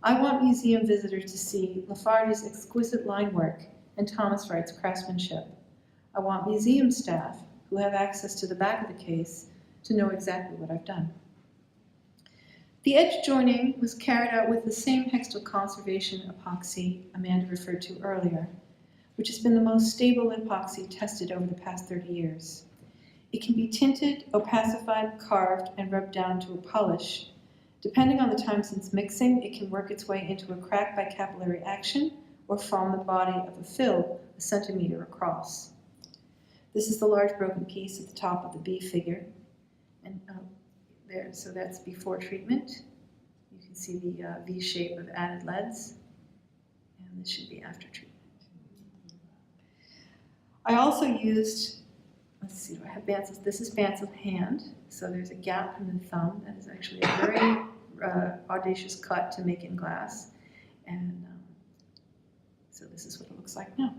I want museum visitors to see La Farge's exquisite line work and Thomas Wright's craftsmanship. I want museum staff who have access to the back of the case to know exactly what I've done. The edge joining was carried out with the same Hextile conservation epoxy Amanda referred to earlier, which has been the most stable epoxy tested over the past 30 years. It can be tinted, opacified, carved, and rubbed down to a polish. Depending on the time since mixing, it can work its way into a crack by capillary action or form the body of a fill a centimeter across. This is the large broken piece at the top of the B figure. And there, so that's before treatment. You can see the V shape of added leads. And this should be after treatment. I also used, let's see, do I have Bansel's? This is Bansel's hand. So there's a gap in the thumb. That is actually a very audacious cut to make in glass. And so this is what it looks like now.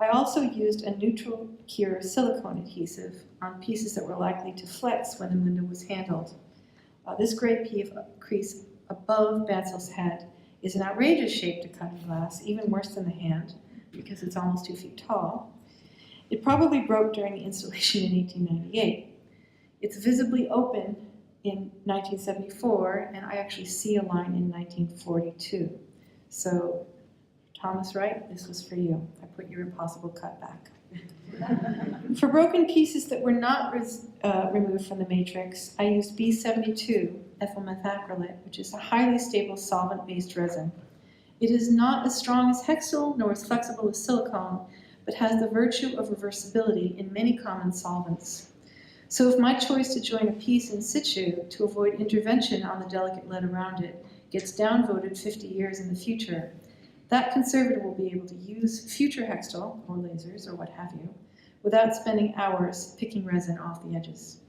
I also used a neutral cure silicone adhesive on pieces that were likely to flex when the window was handled. This gray crease above Bansel's head is an outrageous shape to cut in glass, even worse than the hand, because it's almost 2 feet tall. It probably broke during the installation in 1898. It's visibly open in 1974, and I actually see a line in 1942. So, Thomas Wright, this was for you. I put your impossible cut back. For broken pieces that were not removed from the matrix, I used B72 ethyl methacrylate, which is a highly stable solvent-based resin. It is not as strong as Hextile nor as flexible as silicone, but has the virtue of reversibility in many common solvents. So if my choice to join a piece in situ to avoid intervention on the delicate lead around it gets downvoted 50 years in the future, that conservator will be able to use future Hextile, or lasers, or what have you, without spending hours picking resin off the edges.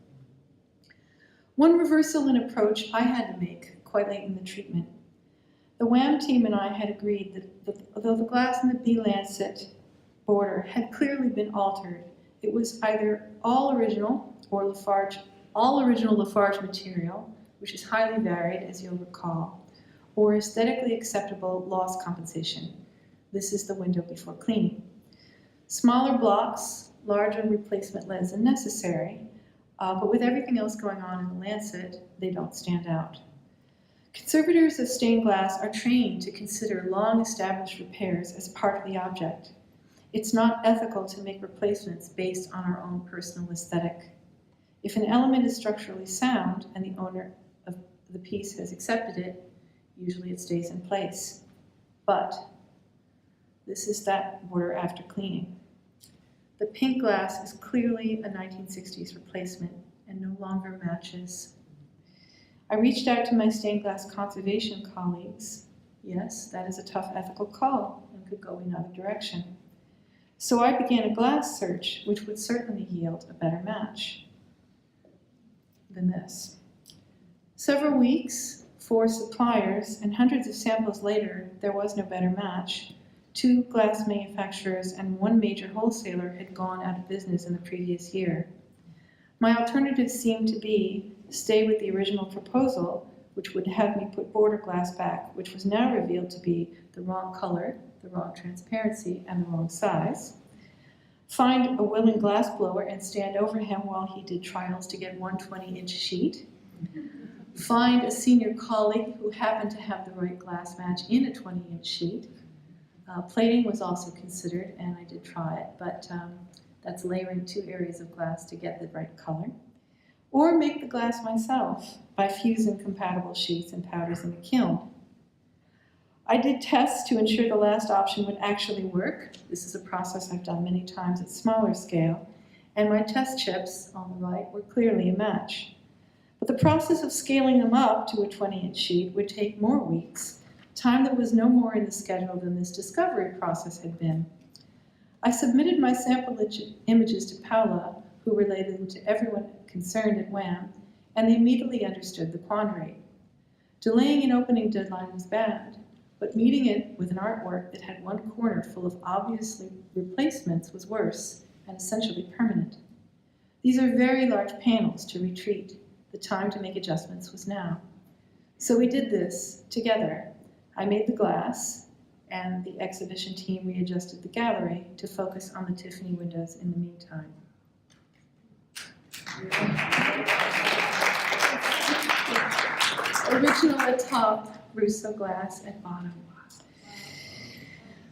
One reversal in approach I had to make quite late in the treatment. The WAM team and I had agreed that although the glass in the B lancet border had clearly been altered, it was either all original or La Farge, all original La Farge material, which is highly varied, as you'll recall, or aesthetically acceptable loss compensation. This is the window before cleaning. Smaller blocks, larger replacement leads are necessary, but with everything else going on in the lancet, they don't stand out. Conservators of stained glass are trained to consider long-established repairs as part of the object. It's not ethical to make replacements based on our own personal aesthetic. If an element is structurally sound and the owner of the piece has accepted it, usually it stays in place. But this is that border after cleaning. The pink glass is clearly a 1960s replacement and no longer matches. I reached out to my stained glass conservation colleagues. Yes, that is a tough ethical call and could go another direction. So I began a glass search, which would certainly yield a better match than this. Several weeks, 4 suppliers, and hundreds of samples later, there was no better match. 2 glass manufacturers and 1 major wholesaler had gone out of business in the previous year. My alternative seemed to be stay with the original proposal, which would have me put border glass back, which was now revealed to be the wrong color, the wrong transparency, and the wrong size. Find a willing glass blower and stand over him while he did trials to get 1 20-inch sheet. Find a senior colleague who happened to have the right glass match in a 20-inch sheet. Plating was also considered, and I did try it, but that's layering 2 areas of glass to get the right color. Or make the glass myself by fusing compatible sheets and powders in a kiln. I did tests to ensure the last option would actually work. This is a process I've done many times at smaller scale, and my test chips on the right were clearly a match. But the process of scaling them up to a 20-inch sheet would take more weeks, time that was no more in the schedule than this discovery process had been. I submitted my sample images to Paula, who relayed them to everyone concerned at WAM, and they immediately understood the quandary. Delaying an opening deadline was bad, but meeting it with an artwork that had one corner full of obviously replacements was worse and essentially permanent. These are very large panels to retreat. The time to make adjustments was now. So we did this together. I made the glass, and the exhibition team readjusted the gallery to focus on the Tiffany windows in the meantime. Original at top, Rousseau glass at bottom.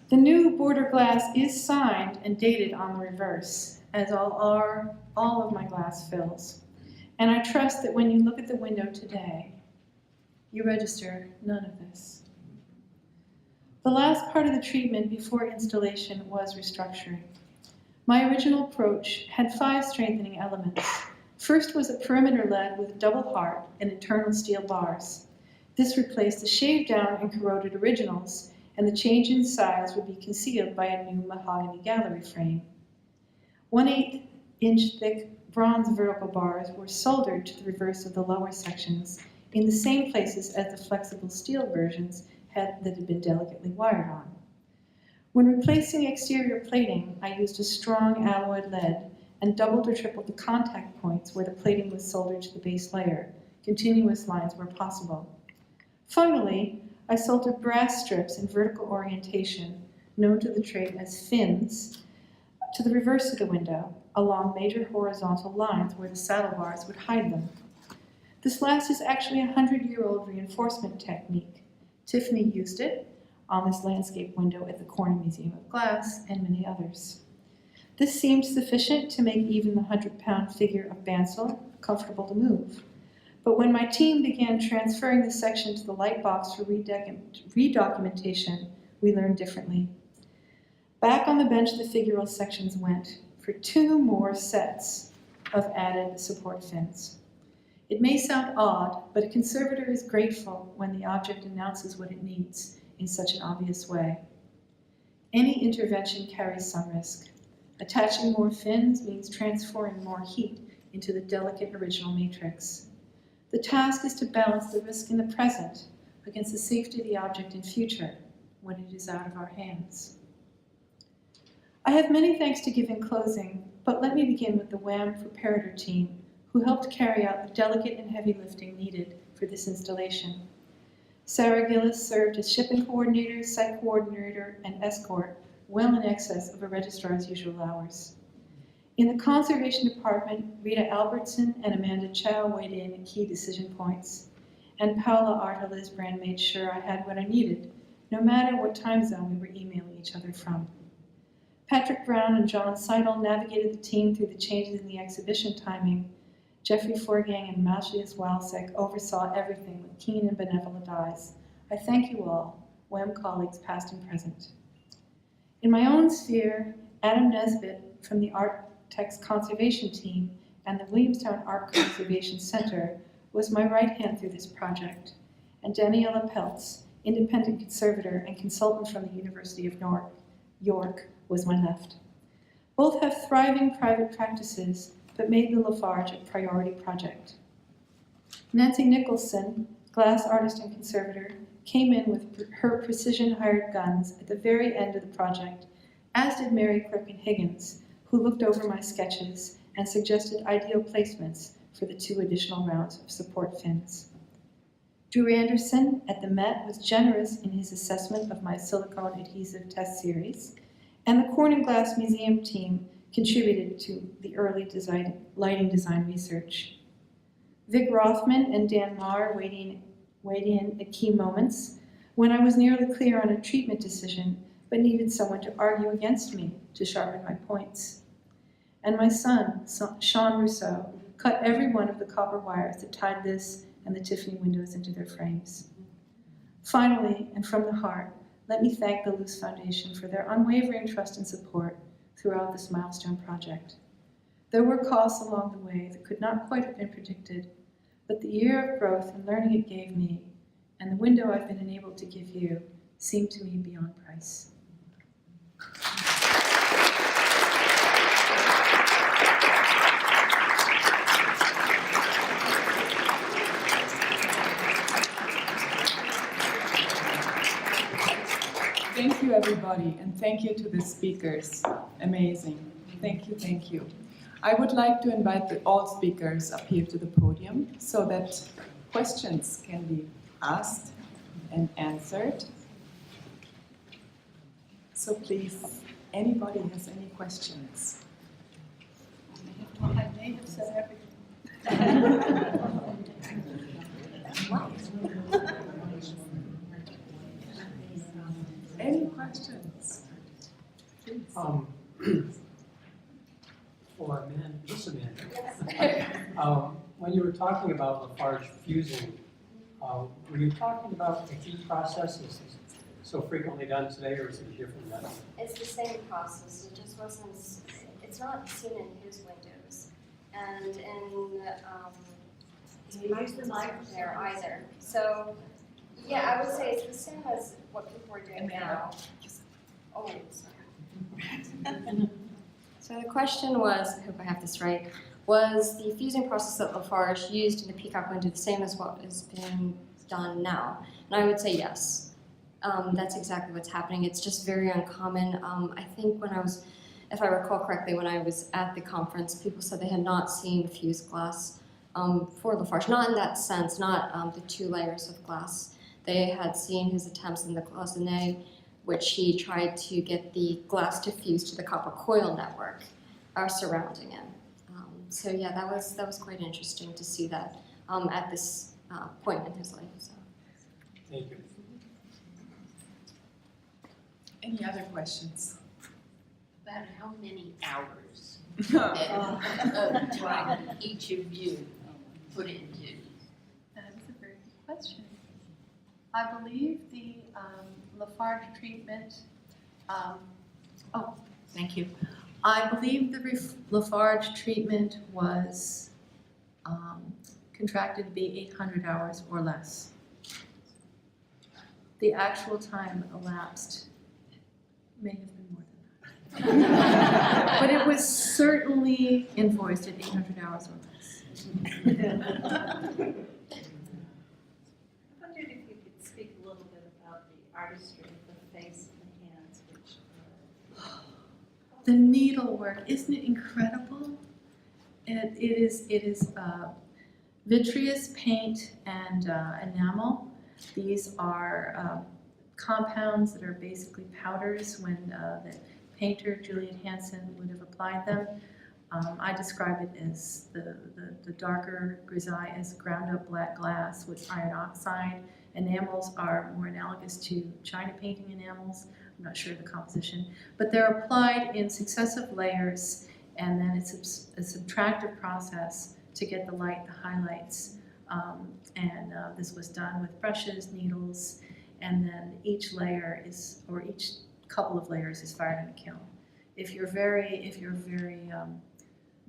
The new border glass is signed and dated on the reverse, as all of my glass fills. And I trust that when you look at the window today, you register none of this. The last part of the treatment before installation was restructuring. My original approach had 5 strengthening elements. First was a perimeter lead with a double heart and internal steel bars. This replaced the shaved down and corroded originals, and the change in size would be concealed by a new mahogany gallery frame. 1/8-inch thick bronze vertical bars were soldered to the reverse of the lower sections in the same places as the flexible steel versions that had been delicately wired on. When replacing exterior plating, I used a strong alloyed lead and doubled or tripled the contact points where the plating was soldered to the base layer, continuous lines where possible. Finally, I soldered brass strips in vertical orientation, known to the trade as fins, to the reverse of the window, along major horizontal lines where the saddle bars would hide them. This last is actually a 100-year-old reinforcement technique. Tiffany used it on this landscape window at the Corning Museum of Glass and many others. This seemed sufficient to make even the 100-pound figure of Bansal comfortable to move. But when my team began transferring the section to the light box for redocumentation, we learned differently. Back on the bench the figural sections went for 2 more sets of added support fins. It may sound odd, but a conservator is grateful when the object announces what it needs in such an obvious way. Any intervention carries some risk. Attaching more fins means transferring more heat into the delicate original matrix. The task is to balance the risk in the present against the safety of the object in future when it is out of our hands. I have many thanks to give in closing, but let me begin with the WAM preparator team who helped carry out the delicate and heavy lifting needed for this installation. Sarah Gillis served as shipping coordinator, site coordinator, and escort, well in excess of a registrar's usual hours. In the conservation department, Rita Albertson and Amanda Chau weighed in at key decision points, and Paula Arta-Lisbrand made sure I had what I needed, no matter what time zone we were emailing each other from. Patrick Brown and John Seidel navigated the team through the changes in the exhibition timing. Jeffrey Forgang and Matthias Walsek oversaw everything with keen and benevolent eyes. I thank you all, WAM colleagues past and present. In my own sphere, Adam Nesbitt from the Artex Conservation Team and the Williamstown Art Conservation Center was my right hand through this project, and Daniela Peltz, independent conservator and consultant from the University of York, was my left. Both have thriving private practices, but made the La Farge a priority project. Nancy Nicholson, glass artist and conservator, came in with her precision-hired guns at the very end of the project, as did Mary Clerkin-Higgins, who looked over my sketches and suggested ideal placements for the 2 additional rounds of support fins. Drew Anderson at the Met was generous in his assessment of my silicone adhesive test series, and the Corning Glass Museum team contributed to the early lighting design research. Vic Rothman and Dan Marr weighed in at key moments when I was nearly clear on a treatment decision, but needed someone to argue against me to sharpen my points. And my son, Sean Rousseau, cut every one of the copper wires that tied this and the Tiffany windows into their frames. Finally, and from the heart, let me thank the Luce Foundation for their unwavering trust and support throughout this milestone project. There were costs along the way that could not quite have been predicted, but the year of growth and learning it gave me, and the window I've been enabled to give you, seem to me beyond price. Thank you, everybody, and thank you to the speakers. Amazing. Thank you, thank you. I would like to invite all speakers up here to the podium so that questions can be asked and answered. So please, anybody has any questions? I may have said everything. Any questions? Please. For a man, just a man. When you were talking about La Farge fusing, were you talking about the heat process? Is this so frequently done today, or is it a different method? It's the same process, it just wasn't, it's not seen in his windows. And in, there either. So, yeah, I would say it's the same as what people are doing now. Oh, sorry. So the question was, I hope I have this right, was the fusing process that La Farge used in the peacock window the same as what is being done now? And I would say yes. That's exactly what's happening. It's just very uncommon. I think when I was, if I recall correctly, when I was at the conference, people said they had not seen fused glass for La Farge. Not in that sense, not the 2 layers of glass. They had seen his attempts in the cloisonné, which he tried to get the glass to fuse to the copper coil network surrounding it. So yeah, that was quite interesting to see that at this point in his life. So. Thank you. Any other questions? About how many hours of time each of you put into? That is a very good question. I believe the La Farge treatment, thank you. I believe the La Farge treatment was contracted to be 800 hours or less. The actual time elapsed may have been more than that. But it was certainly invoiced at 800 hours or less. I wondered if you could speak a little bit about the artistry of the face and the hands, which The needlework, isn't it incredible? It is vitreous paint and enamel. These are compounds that are basically powders when the painter, Juliet Hansen, would have applied them. I describe it as the darker grisaille as ground up black glass with iron oxide. Enamels are more analogous to China painting enamels. I'm not sure of the composition, but they're applied in successive layers, and then it's a subtractive process to get the light, the highlights. This was done with brushes, needles, and then each layer is, or each couple of layers is fired in a kiln. If you're very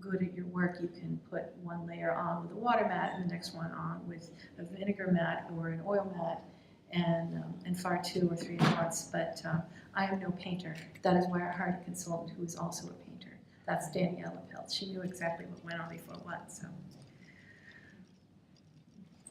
good at your work, you can put one layer on with a water mat and the next one on with a vinegar mat or an oil mat, and fire 2 or 3 at once. But I am no painter. That is why I hired a consultant who is also a painter. That's Diane. She knew exactly what went on before what. So,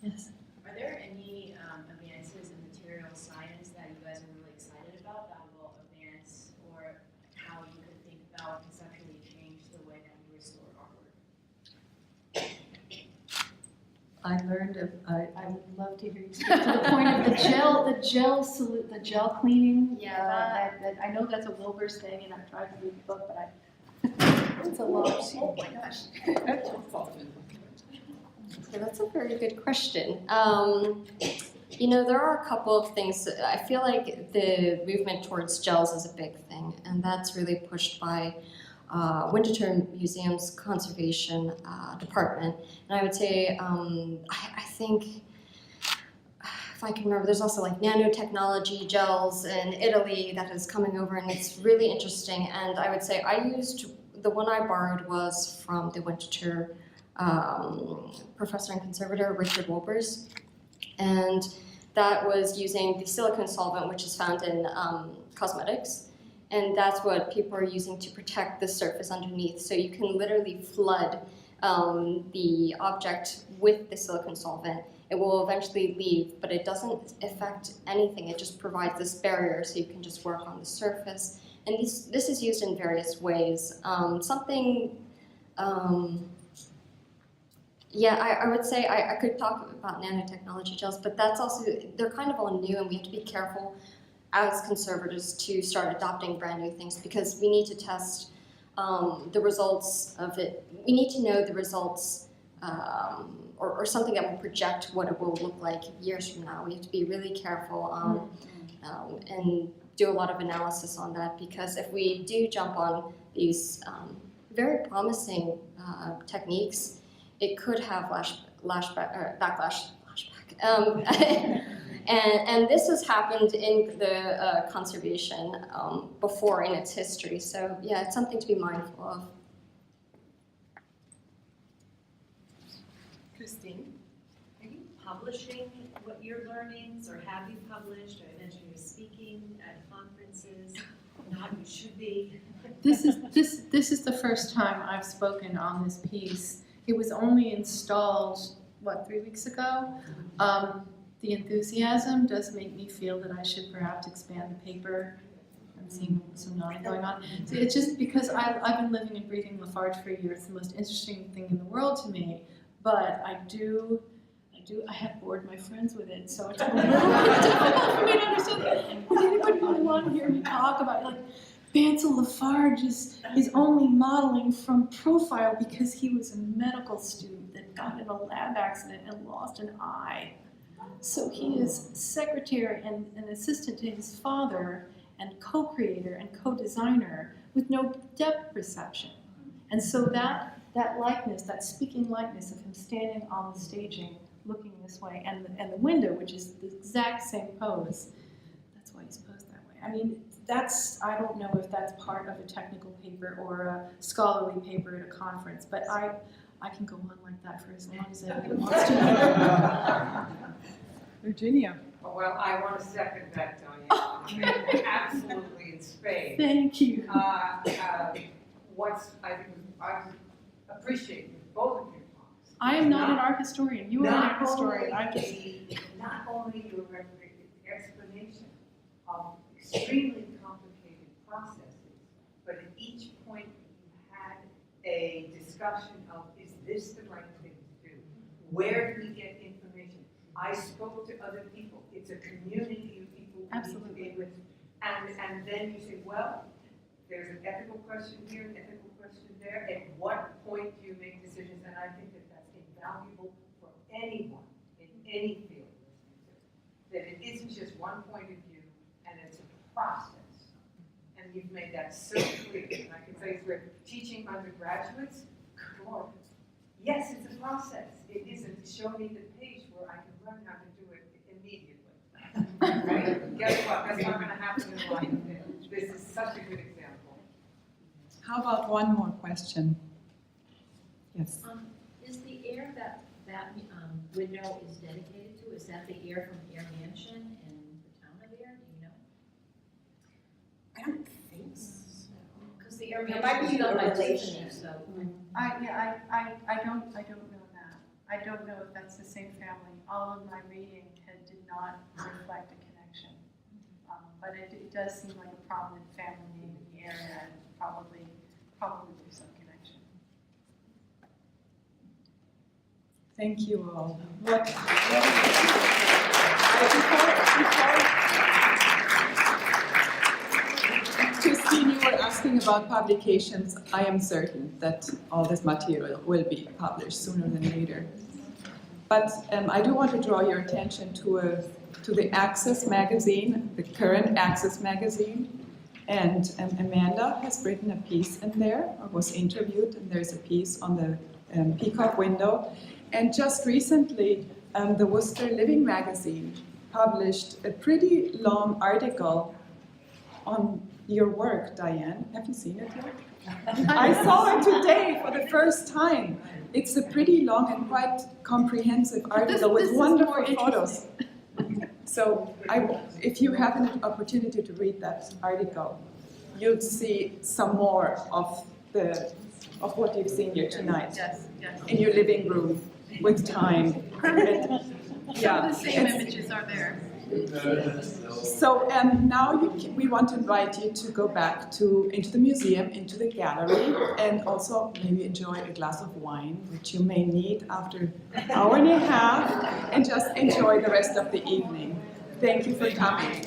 yes. Are there any advances in material science that you guys are really excited about that will advance, or how you could think about conceptually change the way that you restore artwork? I learned of, I would love to hear you speak to the point of the gel cleaning. Yeah. That I know that's a Wilbur's thing, and I've tried to read the book, but it's a lot. Oh my gosh. Okay, that's a very good question. There are a couple of things. I feel like the movement towards gels is a big thing, and that's really pushed by Winterthur Museum's conservation department. And I would say, I think, if I can remember, there's also like nanotechnology gels in Italy that is coming over, and it's really interesting. And I would say the one I borrowed was from the Winterthur professor and conservator Richard Wolpers, and that was using the silicone solvent, which is found in cosmetics, and that's what people are using to protect the surface underneath. So you can literally flood the object with the silicone solvent. It will eventually leave, but it doesn't affect anything. It just provides this barrier so you can just work on the surface. And this is used in various ways. I would say I could talk about nanotechnology gels, but that's also, they're kind of all new, and we have to be careful as conservators to start adopting brand new things, because we need to test the results of it. We need to know the results or something that will project what it will look like years from now. We have to be really careful and do a lot of analysis on that, because if we do jump on these very promising techniques, it could have backlash. And this has happened in the conservation before in its history. So yeah, it's something to be mindful of. Christine? Are you publishing what your learnings, or have you published? I mentioned you're speaking at conferences. Not, you should be. This is the first time I've spoken on this piece. It was only installed, 3 weeks ago? The enthusiasm does make me feel that I should perhaps expand the paper. I'm seeing some nodding going on. So it's just because I've been living and breathing La Farge for a year. It's the most interesting thing in the world to me. But I have bored my friends with it, so it's a little bit difficult for me to understand. Would anybody really want to hear me talk about, like, Bancel La Farge is only modeling from profile because he was a medical student that got in a lab accident and lost an eye. So he is secretary and an assistant to his father and co-creator and co-designer with no depth perception. And so that likeness, that speaking likeness of him standing on the staging, looking this way, and the window, which is the exact same pose, that's why he's posed that way. I mean, I don't know if that's part of a technical paper or a scholarly paper at a conference, but I can go on like that for as long as anybody wants to. Virginia? Oh, well, I want to second that, Diane. Absolutely in spades. Thank you. I appreciate both of your talks. I am not an art historian. You are an art historian. Not only your explanation of extremely complicated processes, but at each point you had a discussion of, is this the right thing to do? Where do we get information? I spoke to other people. It's a community of people we need to be with. And then you say, well, there's an ethical question here, an ethical question there. At what point do you make decisions? And I think that that's invaluable for anyone in any field. That it isn't just one point of view, and it's a process. And you've made that so clear. And I can say, as we're teaching undergraduates, come on. Yes, it's a process. It isn't show me the page where I can learn how to do it immediately. Right? Guess what? That's not going to happen in life. This is such a good example. How about one more question? Yes. Is the air that window is dedicated to, is that the air from Air Mansion in the town of Air? Do you know? I don't think so. Because the Air It might Mansion be is done by a Tiffany, relation. so. I don't know that. I don't know if that's the same family. All of my reading did not reflect a connection. But it does seem like a prominent family name in the area, and probably there's some connection. Thank you all. Christine, you were asking about publications. I am certain that all this material will be published sooner than later. But I do want to draw your attention to the Access magazine, the current Access magazine. And Amanda has written a piece in there, or was interviewed, and there's a piece on the peacock window. And just recently, the Worcester Living magazine published a pretty long article on your work, Diane. Have you seen it yet? I saw it today for the first time. It's a pretty long and quite comprehensive article with wonderful photos. So if you have an opportunity to read that article, you'll see some more of what you've seen here tonight. Yes. In your living room with time. The same images are there. So now we want to invite you to go back into the museum, into the gallery, and also maybe enjoy a glass of wine, which you may need after an hour and a half, and just enjoy the rest of the evening. Thank you for coming.